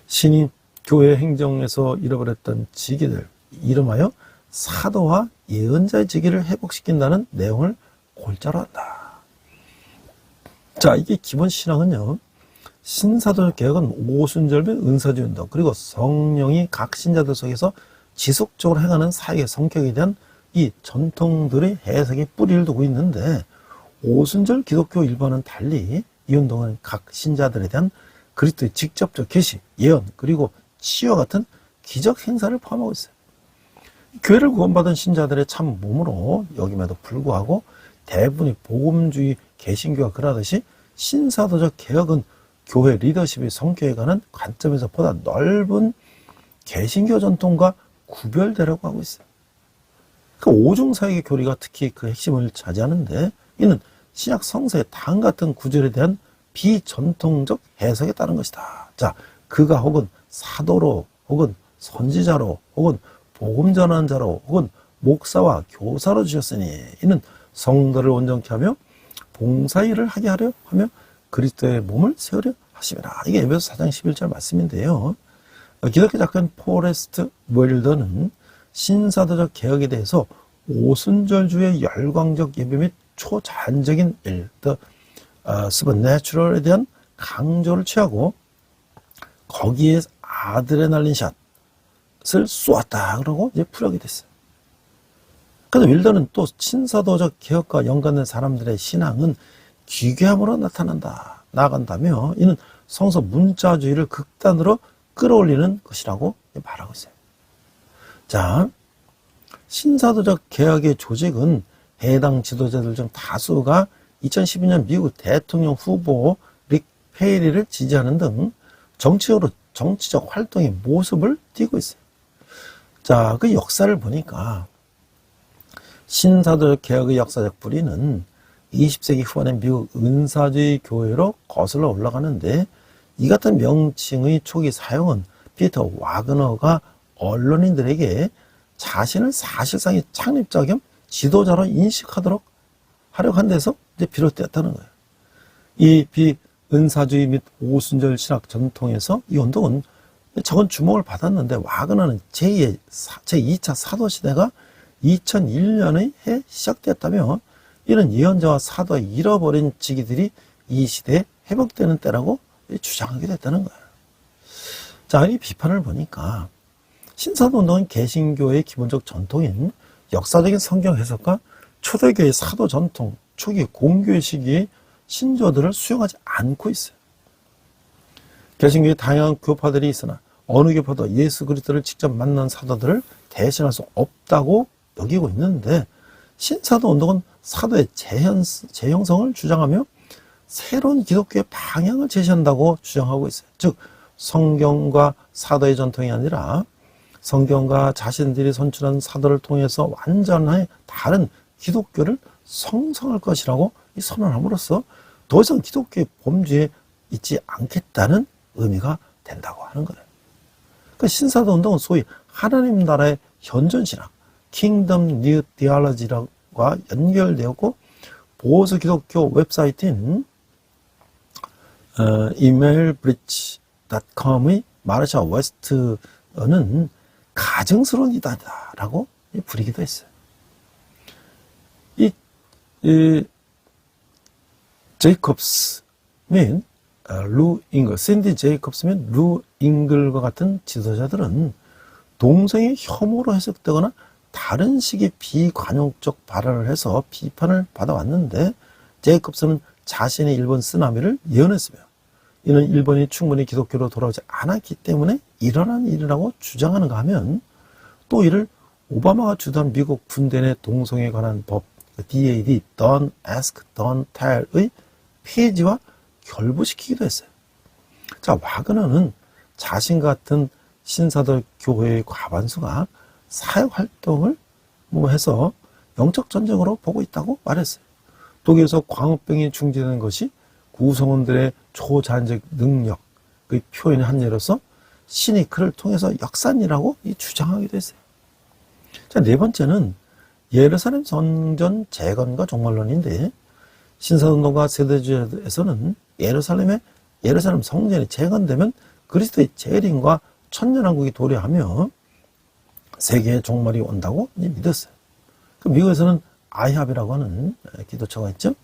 신이 교회 행정에서 잃어버렸던 직위들, 이름하여 사도와 예언자의 직위를 회복시킨다는 내용을 골자로 한다. 자, 이게 기본 신앙은요, 신사도적 개혁은 오순절 및 은사주의 운동, 그리고 성령이 각 신자들 속에서 지속적으로 행하는 사역의 성격에 대한 이 전통들의 해석에 뿌리를 두고 있는데, 오순절 기독교 일반은 달리 이 운동은 각 신자들에 대한 그리스도의 직접적 계시, 예언, 그리고 치유와 같은 기적 행사를 포함하고 있어요. 교회를 구원받은 신자들의 참 몸으로 여김에도 불구하고 대부분이 복음주의 개신교가 그러하듯이 신사도적 개혁은 교회 리더십의 성격에 관한 관점에서 보다 넓은 개신교 전통과 구별되려고 하고 있어요. 그 오중사역의 교리가 특히 그 핵심을 차지하는데, 이는 신약 성서의 다음 같은 구절에 대한 비전통적 해석에 따른 것이다. 자, 그가 혹은 사도로, 혹은 선지자로, 혹은 복음 전환자로, 혹은 목사와 교사로 주셨으니 이는 성도를 온전케 하며 봉사일을 하게 하려 하며 그리스도의 몸을 세우려 하심이라. 이게 에베소 4장 11절 말씀인데요. 기독교 작가인 포레스트 웰더는 신사도적 개혁에 대해서 오순절주의 열광적 예배 및 초자연적인 일, the supernatural에 대한 강조를 취하고 거기에 아드레날린 샷을 쏘았다 그러고 이제 풀하게 됐어요. 그래서 윌더는 또 신사도적 개혁과 연관된 사람들의 신앙은 기괴함으로 나아간다며 이는 성서 문자주의를 극단으로 끌어올리는 것이라고 말하고 있어요. 자, 신사도적 개혁의 조직은 해당 지도자들 중 다수가 2012년 미국 대통령 후보 릭 페이리를 지지하는 등 정치적 활동의 모습을 띠고 있어요. 자, 그 역사를 보니까 신사도적 개혁의 역사적 뿌리는 20세기 후반의 미국 은사주의 교회로 거슬러 올라가는데, 이 같은 명칭의 초기 사용은 피터 와그너가 언론인들에게 자신을 사실상의 창립자 겸 지도자로 인식하도록 하려고 한 데서 이제 비롯되었다는 거예요. 이 비은사주의 및 오순절 신학 전통에서 이 운동은 적은 주목을 받았는데, 와그너는 제2차 사도시대가 2001년에 시작되었다며 이는 예언자와 사도의 잃어버린 직위들이 이 시대에 회복되는 때라고 주장하게 됐다는 거예요. 자, 이 비판을 보니까 신사도 운동은 개신교의 기본적 전통인 역사적인 성경 해석과 초대교회의 사도 전통, 초기 공교회 시기의 신조들을 수용하지 않고 있어요. 개신교의 다양한 교파들이 있으나 어느 교파도 예수 그리스도를 직접 만난 사도들을 대신할 수 없다고 여기고 있는데, 신사도 운동은 사도의 재형성을 주장하며 새로운 기독교의 방향을 제시한다고 주장하고 있어요. 즉, 성경과 사도의 전통이 아니라 성경과 자신들이 선출한 사도를 통해서 완전히 다른 기독교를 성성할 것이라고 선언함으로써 더 이상 기독교의 범주에 있지 않겠다는 의미가 된다고 하는 거예요. 그 신사도 운동은 소위 하나님 나라의 현존신학, 킹덤 뉴 디알러지와 연결되었고, 보수 기독교 웹사이트인 emailbridge.com의 마르샤 웨스트는 가증스러운 이다라고 부르기도 했어요. 제이콥스 및 루 잉글, 샌디 제이콥스 및 루 잉글과 같은 지도자들은 동성애 혐오로 해석되거나 다른 식의 비관용적 발언을 해서 비판을 받아왔는데, 제이콥스는 자신의 일본 쓰나미를 예언했으며 이는 일본이 충분히 기독교로 돌아오지 않았기 때문에 일어난 일이라고 주장하는가 하면, 또 이를 오바마가 주도한 미국 군대 내 동성애에 관한 법 DAD, Don't Ask, Don't Tell의 폐지와 결부시키기도 했어요. 자, 와그너는 자신 같은 신사도 교회의 과반수가 사역 활동을 해서 영적 전쟁으로 보고 있다고 말했어요. 독일에서 광우병이 중지되는 것이 구성원들의 초자연적 능력, 그 표현의 한 예로서 신이 그를 통해서 역사이라고 주장하기도 했어요. 자, 네 번째는 예루살렘 성전 재건과 종말론인데, 신사운동과 세대주의에서는 예루살em 성전이 재건되면 그리스도의 재림과 천년왕국이 도래하며 세계의 종말이 온다고 믿었어요. 그 미국에서는 아이합이라고 하는 기도처가 있죠.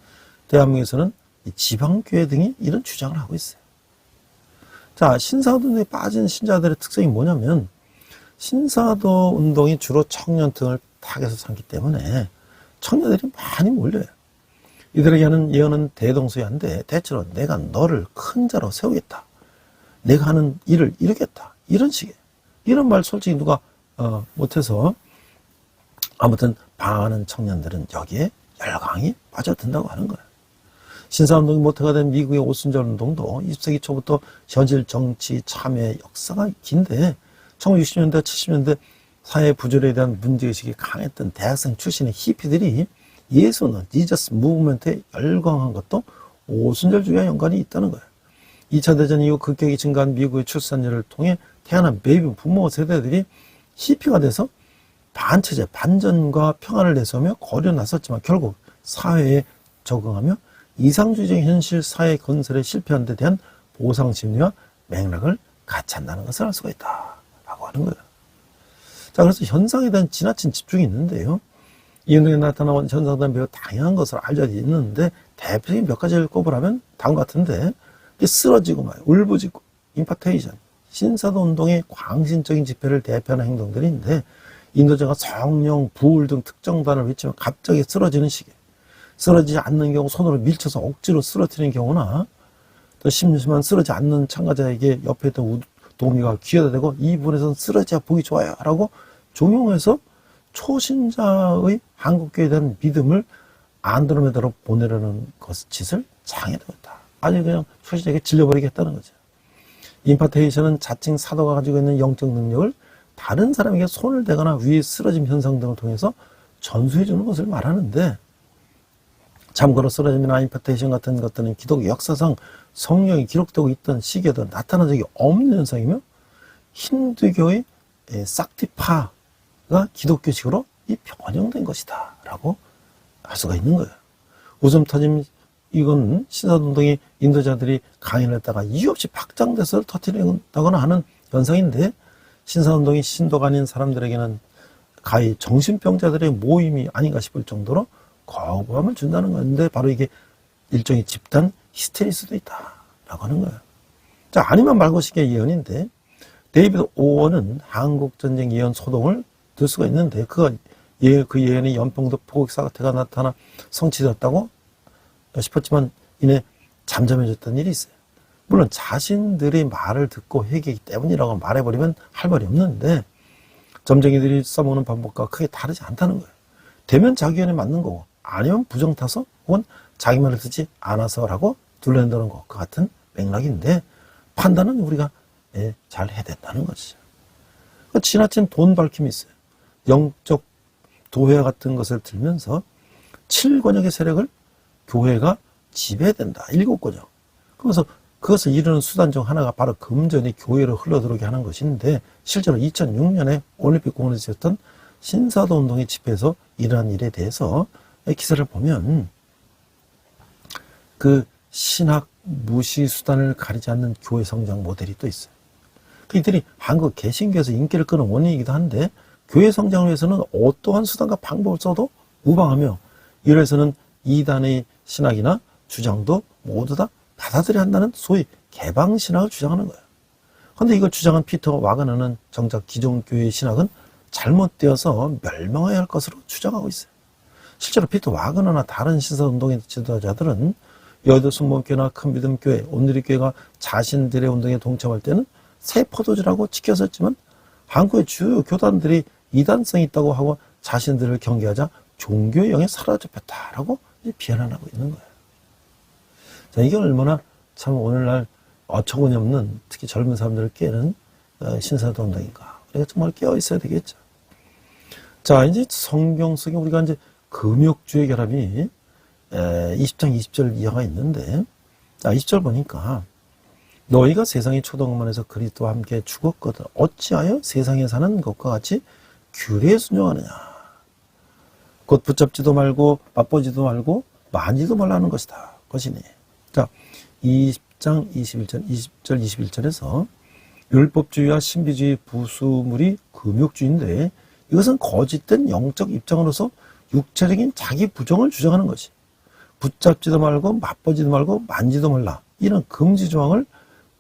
대한민국에서는 지방교회 등이 이런 주장을 하고 있어요. 자, 신사도 운동에 빠진 신자들의 특성이 뭐냐면 신사도 운동이 주로 청년층을 타겟으로 삼기 때문에 청년들이 많이 몰려요. 이들에게 하는 예언은 대동소이한데 대체로 내가 너를 큰 자로 세우겠다. 내가 하는 일을 이루겠다. 이런 식이에요. 이런 말 솔직히 누가 못해서 아무튼 방황하는 청년들은 여기에 열광이 빠져든다고 하는 거예요. 신사운동이 모태가 된 미국의 오순절 운동도 20세기 초부터 현실 정치 참여 역사가 긴데 1960년대, 70년대 사회 부조리에 대한 문제의식이 강했던 대학생 출신의 히피들이 예수는 지저스 무브먼트에 열광한 것도 오순절주의와 연관이 있다는 거예요. 2차 대전 이후 급격히 증가한 미국의 출산율을 통해 태어난 베이비 부모 세대들이 히피가 돼서 반체제, 반전과 평화를 내세우며 거리에 나섰지만 결국 사회에 적응하며 이상주의적인 현실 사회 건설에 실패한 데 대한 보상 심리와 맥락을 같이 한다는 것을 알 수가 있다라고 하는 거예요. 자, 그래서 현상에 대한 지나친 집중이 있는데요. 이 운동에 나타나는 현상들은 매우 다양한 것을 알려져 있는데 대표적인 몇 가지를 꼽으라면 다음 같은데 쓰러지고 울부짖고 임파테이션, 신사도 운동의 광신적인 집회를 대표하는 행동들인데 인도자가 성령, 부울 등 특정 단어를 외치면 갑자기 쓰러지는 시기에 쓰러지지 않는 경우 손으로 밀쳐서 억지로 쓰러뜨리는 경우나 또 심지만 쓰러지지 않는 참가자에게 옆에 있던 도우미가 귀에다 대고 이 부분에서는 쓰러져야 보기 좋아요 라고 종용해서 초신자의 한국교회에 대한 믿음을 안드로메다로 보내려는 짓을 장애되고 있다. 아니 그냥 초신자에게 질려버리겠다는 거죠. 임파테이션은 자칭 사도가 가지고 있는 영적 능력을 다른 사람에게 손을 대거나 위에 쓰러짐 현상 등을 통해서 전수해 주는 것을 말하는데 참고로 쓰러짐이나 임파테이션 같은 것들은 기독교 역사상 성령이 기록되고 있던 시기에도 나타난 적이 없는 현상이며 힌두교의 싹티파가 기독교식으로 변형된 것이다 라고 할 수가 있는 거예요. 웃음 터짐 이건 신사운동이 인도자들이 강연을 했다가 이유 없이 박장대소를 터뜨린다거나 하는 현상인데 신사운동이 신도가 아닌 사람들에게는 가히 정신병자들의 모임이 아닌가 싶을 정도로 거부감을 준다는 건데 바로 이게 일종의 집단 히스테리일 수도 있다라고 하는 거예요. 자, 아니면 말고식의 예언인데 데이비드 오원은 한국전쟁 예언 소동을 들 수가 있는데 그 예언이 연평도 포격 사태가 나타나 성취되었다고 싶었지만 이내 잠잠해졌던 일이 있어요. 물론 자신들의 말을 듣고 회개하기 때문이라고 말해버리면 할 말이 없는데 점쟁이들이 써먹는 방법과 크게 다르지 않다는 거예요. 되면 자기 의견에 맞는 거고 아니면 부정타서 혹은 자기 말을 듣지 않아서라고 둘러낸다는 것과 같은 맥락인데 판단은 우리가 잘 해야 된다는 것이죠. 지나친 돈 밝힘이 있어요. 영적 도회 같은 것을 들면서 7권역의 세력을 교회가 지배해야 된다. 7권역. 그래서 그것을 이루는 수단 중 하나가 바로 금전이 교회로 흘러들어오게 하는 것인데 실제로 2006년에 올림픽 공원에서 있었던 신사도 운동의 집회에서 이러한 일에 대해서 기사를 보면 그 신학 무시 수단을 가리지 않는 교회 성장 모델이 또 있어요. 이들이 한국 개신교에서 인기를 끄는 원인이기도 한데 교회 성장을 위해서는 어떠한 수단과 방법을 써도 무방하며 이래서는 이단의 신학이나 주장도 모두 다 받아들여야 한다는 소위 개방신학을 주장하는 거예요. 그런데 이걸 주장한 피터 와그너는 정작 기존 교회의 신학은 잘못되어서 멸망해야 할 것으로 주장하고 있어요. 실제로 피터 와그너나 다른 신사운동의 지도자들은 여의도 순복음교회나 큰믿음교회, 온누리교회가 자신들의 운동에 동참할 때는 새 포도주라고 지켰었지만 한국의 주요 교단들이 이단성이 있다고 하고 자신들을 경계하자 종교의 영에 사로잡혔다라고 비난하고 있는 거예요. 자, 이게 얼마나 참 오늘날 어처구니 없는 특히 젊은 사람들을 깨는 신사도 운동인가. 우리가 정말 깨어 있어야 되겠죠. 자, 이제 성경 속에 우리가 이제 금욕주의 결합이 20장 20절 이하가 있는데, 자, 20절 보니까 너희가 세상의 초동만에서 그리스도와 함께 죽었거든 어찌하여 세상에 사는 것과 같이 규례에 순종하느냐. 곧 붙잡지도 말고 맛보지도 말고 만지도 말라는 것이다. 것이니. 자, 20장 20절 21절에서 율법주의와 신비주의 부수물이 금욕주의인데 이것은 거짓된 영적 입장으로서 육체적인 자기 부정을 주장하는 것이 붙잡지도 말고 맛보지도 말고 만지도 말라. 이런 금지 조항을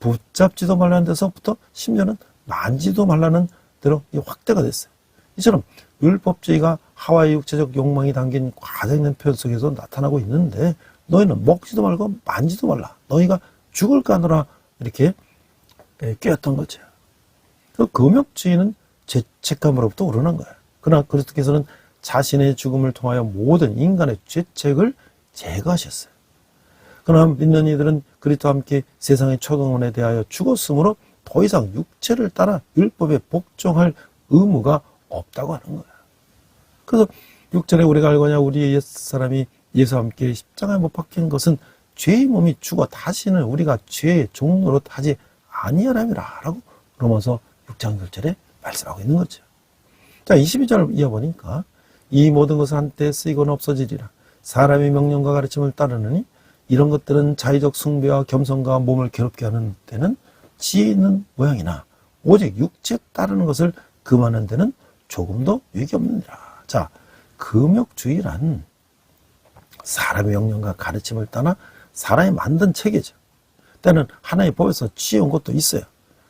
붙잡지도 말라는 데서부터 심지어는 만지도 말라는 대로 확대가 됐어요. 이처럼 율법주의가 하와의 육체적 욕망이 담긴 과장된 표현 속에서 나타나고 있는데 너희는 먹지도 말고 만지도 말라. 너희가 죽을까 하노라 이렇게 꿰었던 거죠. 그 금욕주의는 죄책감으로부터 우러난 거예요. 그러나 그리스도께서는 자신의 죽음을 통하여 모든 인간의 죄책을 제거하셨어요. 그러나 믿는 이들은 그리스도와 함께 세상의 초동원에 대하여 죽었으므로 더 이상 육체를 따라 율법에 복종할 의무가 없다고 하는 거예요. 그래서 6절에 우리가 알거냐 우리의 옛사람이 예수와 함께 십자가에 못 박힌 것은 죄의 몸이 죽어 다시는 우리가 죄의 종로로 하지 아니하람이라 라고 로마서 6장 1절에 말씀하고 있는 거죠. 자, 22절 이어보니까 이 모든 것은 한때 쓰이거나 없어지리라. 사람의 명령과 가르침을 따르느니 이런 것들은 자의적 숭배와 겸손과 몸을 괴롭게 하는 데는 지혜 있는 모양이나 오직 육체 따르는 것을 금하는 데는 조금도 유익이 없느니라. 자, 금욕주의란 사람의 명령과 가르침을 따라 사람이 만든 체계죠. 때는 하나의 법에서 취해온 것도 있어요.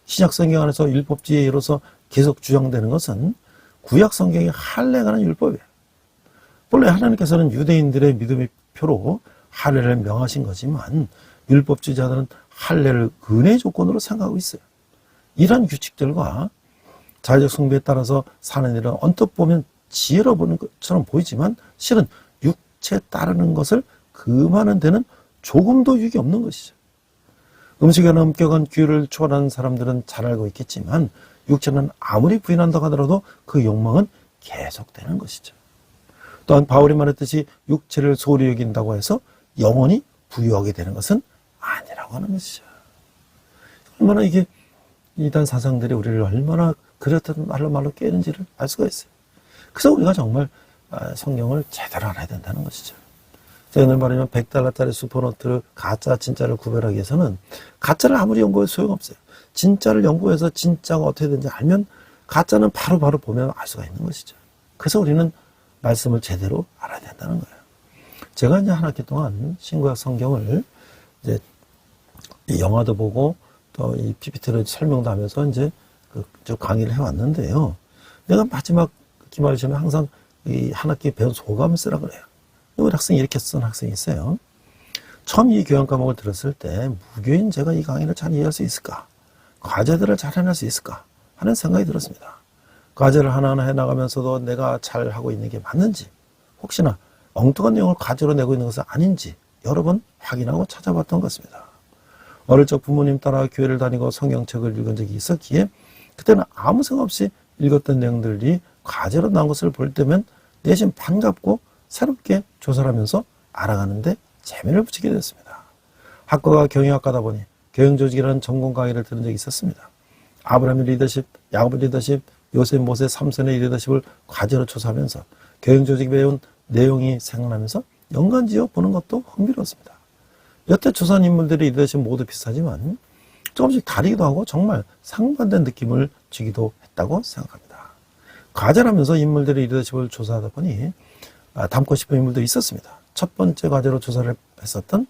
신약 성경 안에서 율법주의의 예로서 계속 주장되는 것은 구약 성경의 할례에 관한 율법이에요. 본래 하나님께서는 유대인들의 믿음의 표로 할례를 명하신 거지만 율법주의자들은 할례를 은혜의 조건으로 생각하고 있어요. 이런 규칙들과 자의적 숭배에 따라서 사는 일은 언뜻 보면 지혜로 보는 것처럼 보이지만 실은 육체 따르는 것을 금하는 데는 조금도 유익이 없는 것이죠. 음식에 엄격한 규율을 초월하는 사람들은 잘 알고 있겠지만 육체는 아무리 부인한다고 하더라도 그 욕망은 계속되는 것이죠. 또한 바울이 말했듯이 육체를 소홀히 여긴다고 해서 영원히 부유하게 되는 것은 아니라고 하는 것이죠. 얼마나 이게 이단 사상들이 우리를 얼마나 그렇다는 말로 깨는지를 알 수가 있어요. 그래서 우리가 정말 성경을 제대로 알아야 된다는 것이죠. 제가 오늘 말하면 $100짜리 슈퍼노트를 가짜 진짜를 구별하기 위해서는 가짜를 아무리 연구해도 소용없어요. 진짜를 연구해서 진짜가 어떻게 되는지 알면 가짜는 바로 보면 알 수가 있는 것이죠. 그래서 우리는 말씀을 제대로 알아야 된다는 거예요. 제가 이제 한 학기 동안 신구약 성경을 이제 영화도 보고 또 이 PPT로 설명도 하면서 이제 저 강의를 해왔는데요. 내가 마지막 기말 시험에 항상 이 한 학기 배운 소감을 쓰라 그래요. 우리 학생이 이렇게 쓴 학생이 있어요. 처음 이 교양 과목을 들었을 때 무교인 제가 이 강의를 잘 이해할 수 있을까? 과제들을 잘 해낼 수 있을까? 하는 생각이 들었습니다. 과제를 하나하나 해나가면서도 내가 잘 하고 있는 게 맞는지 혹시나 엉뚱한 내용을 과제로 내고 있는 것은 아닌지 여러 번 확인하고 찾아봤던 것 같습니다. 어릴 적 부모님 따라 교회를 다니고 성경책을 읽은 적이 있었기에 그때는 아무 생각 없이 읽었던 내용들이 과제로 나온 것을 볼 때면 내심 반갑고 새롭게 조사를 하면서 알아가는데 재미를 붙이게 됐습니다. 학과가 경영학과다 보니 경영조직이라는 전공 강의를 들은 적이 있었습니다. 아브라함의 리더십, 야곱의 리더십, 요셉, 모세, 삼손의 리더십을 과제로 조사하면서 경영조직이 배운 내용이 생각나면서 연관지어 보는 것도 흥미로웠습니다. 여태 조사한 인물들의 리더십 모두 비슷하지만 조금씩 다르기도 하고 정말 상반된 느낌을 주기도 했다고 생각합니다. 과제를 하면서 인물들의 리더십을 조사하다 보니 담고 싶은 인물도 있었습니다. 첫 번째 과제로 조사를 했었던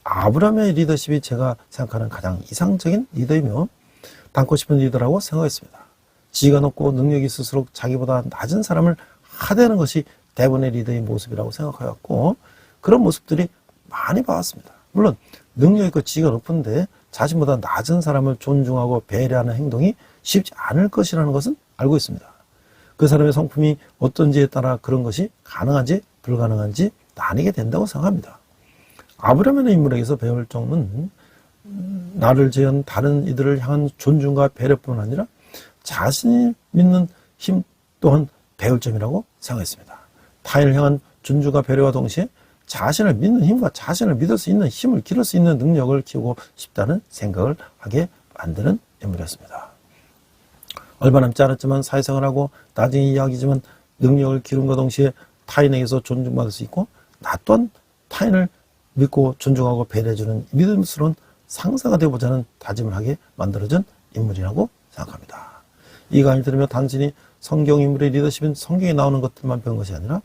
아브라함의 리더십이 제가 생각하는 가장 이상적인 리더이며 담고 싶은 리더라고 생각했습니다. 지위가 높고 능력이 있을수록 자기보다 낮은 사람을 하대하는 것이 대부분의 리더의 모습이라고 생각하였고 그런 모습들이 많이 봐왔습니다. 물론 능력 있고 지위가 높은데 자신보다 낮은 사람을 존중하고 배려하는 행동이 쉽지 않을 것이라는 것은 알고 있습니다. 그 사람의 성품이 어떤지에 따라 그런 것이 가능한지 불가능한지 나뉘게 된다고 생각합니다. 아브라함의 인물에게서 배울 점은 나를 제한 다른 이들을 향한 존중과 배려뿐 아니라 자신이 믿는 힘 또한 배울 점이라고 생각했습니다. 타인을 향한 존중과 배려와 동시에 자신을 믿는 힘과 자신을 믿을 수 있는 힘을 기를 수 있는 능력을 키우고 싶다는 생각을 하게 만드는 인물이었습니다. 얼마 남지 않았지만 사회생활을 하고 나중에 이야기지만 능력을 기른과 동시에 타인에게서 존중받을 수 있고 나 또한 타인을 믿고 존중하고 배려해주는 믿음스러운 상사가 되어보자는 다짐을 하게 만들어준 인물이라고 생각합니다. 이 강의를 들으며 단순히 성경 인물의 리더십인 성경에 나오는 것들만 배운 것이 아니라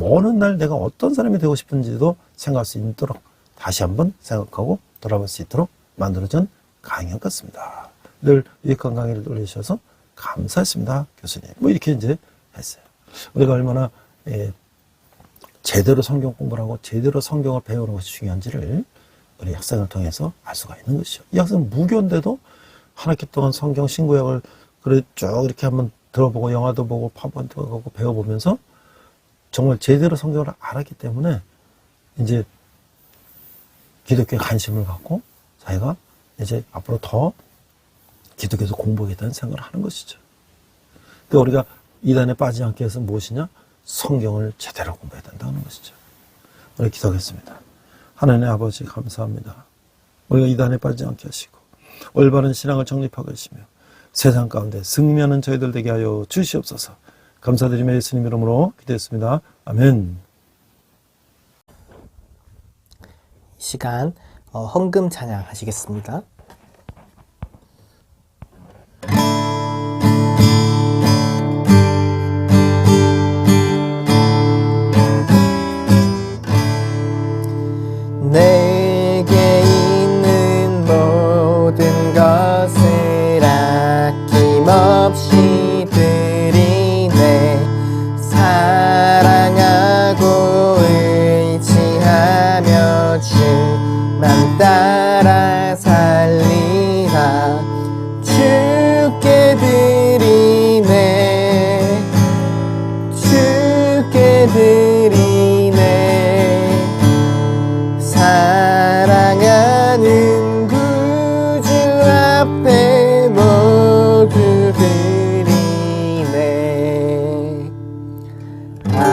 어느 날 내가 어떤 사람이 되고 싶은지도 생각할 수 있도록 다시 한번 생각하고 돌아볼 수 있도록 만들어진 강의인 것 같습니다. 늘 유익한 강의를 올려주셔서 감사했습니다, 교수님. 뭐 이렇게 이제 했어요. 우리가 얼마나 제대로 성경 공부를 하고 제대로 성경을 배우는 것이 중요한지를 우리 학생을 통해서 알 수가 있는 것이죠. 이 학생은 무교인데도 한 학기 동안 성경 신구약을 그래 쭉 이렇게 한번 들어보고 영화도 보고 파본도 보고 배워보면서 정말 제대로 성경을 알았기 때문에 이제 기독교에 관심을 갖고 자기가 이제 앞으로 더 기독교에서 공부하겠다는 생각을 하는 것이죠. 그러니까 우리가 이단에 빠지지 않기 위해서 무엇이냐? 성경을 제대로 공부해야 된다는 것이죠. 우리 기도하겠습니다. 하나님 아버지 감사합니다. 우리가 이단에 빠지지 않게 하시고 올바른 신앙을 정립하고 계시며 세상 가운데 승리하는 저희들 되게 하여 주시옵소서. 감사드리며 예수님 이름으로 기도했습니다. 아멘. 이 시간 헌금 찬양 하시겠습니다. 내게 있는 모든 것을 아낌없이 드리네. 사랑하고 의지하며 주만 따라 살리라. 주께 드리네. 주께 드리네. 사랑하는 구주 앞에 모두 드리네. 아멘.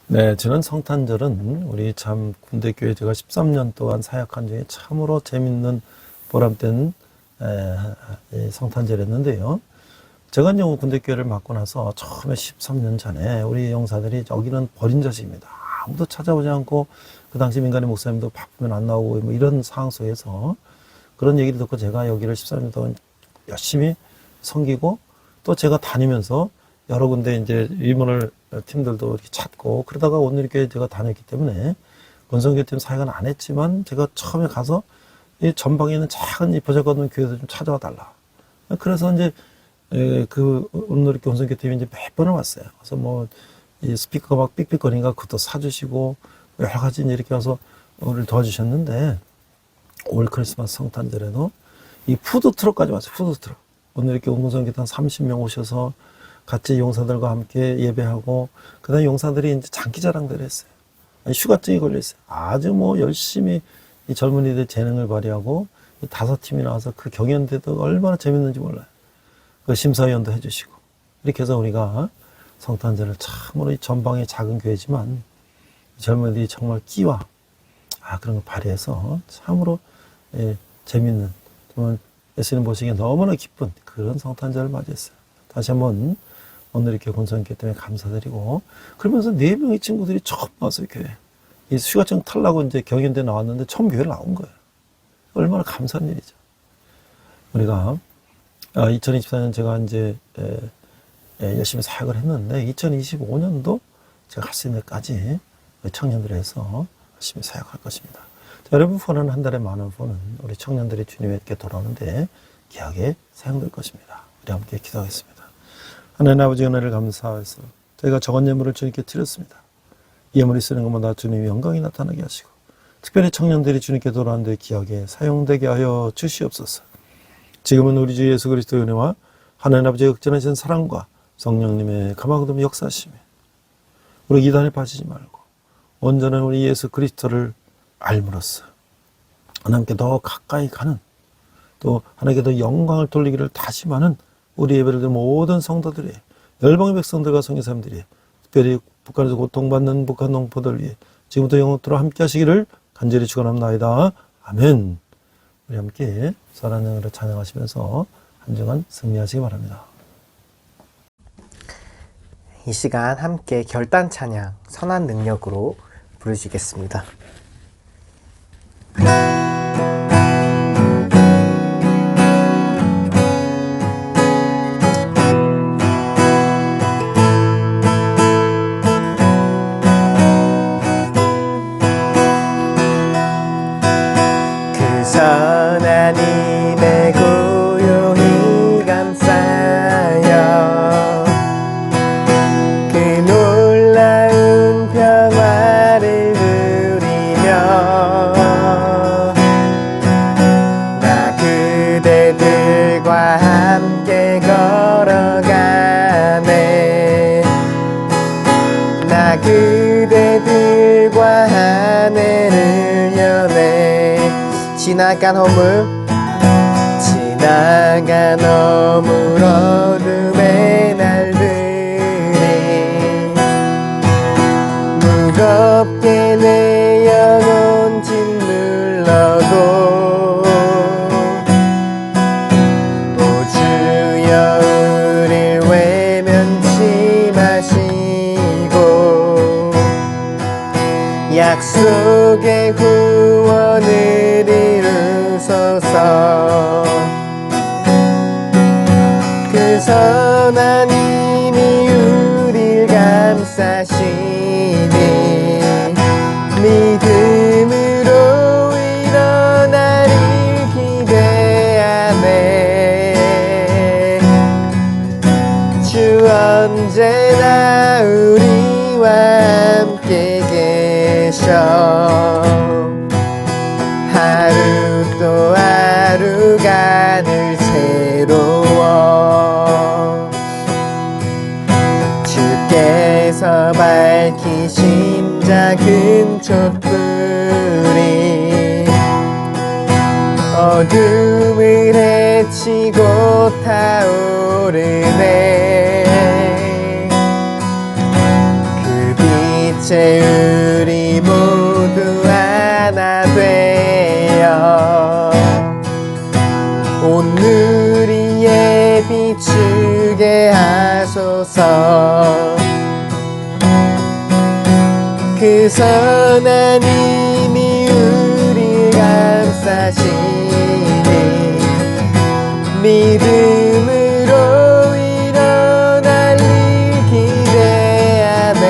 네, 저는 성탄절은 우리 참 군대교회 제가 13년 동안 사역한 중에 참으로 재밌는 보람된 성탄절이었는데요. 제가 이제 군대교회를 맡고 나서 처음에 13년 전에 우리 용사들이 여기는 버린 자식입니다. 아무도 찾아오지 않고 그 당시 민간인 목사님도 바쁘면 안 나오고 뭐 이런 상황 속에서 그런 얘기를 듣고 제가 여기를 13년 동안 열심히 섬기고 또 제가 다니면서 여러 군데 이제 위문을 팀들도 이렇게 찾고 그러다가 오늘교회 제가 다녔기 때문에 권성교팀 사역은 안 했지만 제가 처음에 가서 이 전방에 있는 작은 이 버젓없는 교회도 좀 찾아와 달라. 그래서 이제 그 오늘 권성교팀이 이제 몇 번을 왔어요. 그래서 뭐 이 스피커가 막 삑삑거리니까 그것도 사주시고 여러 가지 이렇게 와서 우리를 도와주셨는데 올 크리스마스 성탄절에도 이 푸드트럭까지 왔어요. 푸드트럭. 오늘 이렇게 권성교팀 한 30명 오셔서 같이 용사들과 함께 예배하고 그다음에 용사들이 이제 장기자랑들을 했어요. 휴가증이 걸려 있어요. 아주 뭐 열심히 이 젊은이들 재능을 발휘하고 5팀이 나와서 그 경연대도 얼마나 재밌는지 몰라요. 그 심사위원도 해주시고 이렇게 해서 우리가 성탄절을 참으로 이 전방의 작은 교회지만 젊은이들이 정말 끼와 그런 걸 발휘해서 참으로 재밌는 정말 예수님 보시기에 너무나 기쁜 그런 성탄절을 맞이했어요. 다시 한번 오늘 이렇게 권성교회 때문에 감사드리고 그러면서 4명의 친구들이 처음 왔어요. 교회 이 휴가증 탈라고 이제 경연대 나왔는데 처음 교회를 나온 거예요. 얼마나 감사한 일이죠. 우리가 2024년 제가 이제 열심히 사역을 했는데 2025년도 제가 할 수 있는 데까지 청년들을 해서 열심히 사역할 것입니다. 자, 여러분 폰은 한 달에 10,000원 폰은 우리 청년들이 주님에게 돌아오는데 귀하게 사용될 것입니다. 우리 함께 기도하겠습니다. 하나님 아버지 은혜를 감사해서 저희가 적은 예물을 주님께 드렸습니다. 이 예물이 쓰는 것마다 주님의 영광이 나타나게 하시고 특별히 청년들이 주님께 돌아오는데 귀하게 사용되게 하여 주시옵소서. 지금은 우리 주 예수 그리스도의 은혜와 하나님 아버지의 극진하신 사랑과 성령님의 가마고도 역사하시며 우리 이단에 빠지지 말고 온전한 우리 예수 그리스도를 알므로써 하나님께 더 가까이 가는 또 하나님께 더 영광을 돌리기를 다짐하는 우리 예배를 드린 모든 성도들이 열방의 백성들과 성교사님들이 특별히 북한에서 고통받는 북한 농포들 위해 지금부터 영원토록 함께 하시기를 간절히 축원합니다. 아멘. 우리 함께 선한 영으로 찬양하시면서 한 주간 승리하시기 바랍니다. 이 시간 함께 결단 찬양 선한 능력으로 부르시겠습니다. 그 선한 힘에 고요히 감싸여 그 놀라운 평화를 누리며 나 그대들과 함께 걸어가네. 나 그대들과 하늘을 여네. 지나간 허물 어둠의 날들이 무겁게 내 영혼 짓눌러도 오 주여 우릴 외면치 마시고 약속의 구원을 이루소서. 그 선한 힘이 우릴 감싸시니 믿음으로 일어나를 기대하네. 주 언제나 우리와 함께 계셔. 하루 또 하루가 늘 새로워. 주께서 밝히신 작은 촛불이 어둠을 헤치고 타오르네. 그 빛에 우리 모두 하나 되어 온 누리에 비추게 하소서. 그 선한 힘이 우리 감싸시니 믿음으로 일어날 일 기대하네.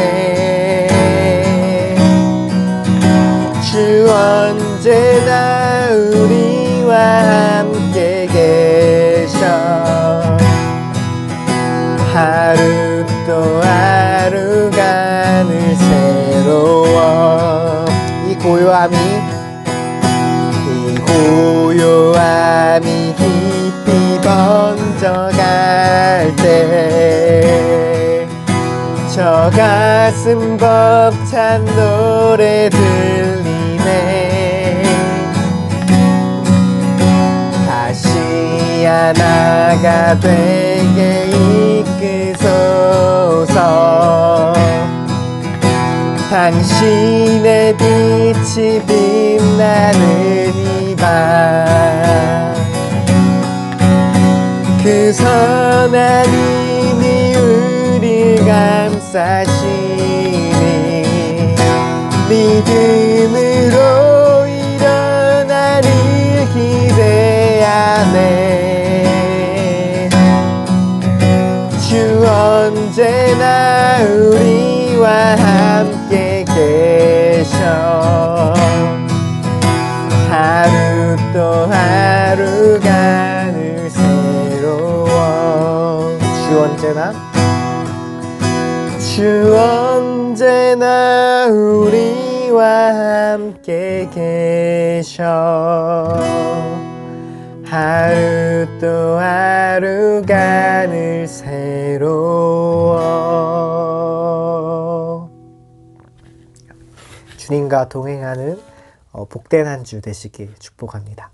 주 언제나 우리와 함께 계셔. 하루 또 하루가 늘 새로워. 이 고요함이 깊이 번져갈 때 저 가슴 벅찬 노래 들리네. 다시 하나가 되게 이끄소서. 당신의 빛이 빛나는 이 밤 그 선한 힘이 우릴 감싸시니 믿음으로 일어나를 기대하네. 주 언제나 우리와 함께 계셔. 하루 또 하루가 늘 새로워. 주 언제나 우리와 함께 계셔. 하루 또 하루가 늘 새로워. 주님과 동행하는 복된 한 주 되시길 축복합니다.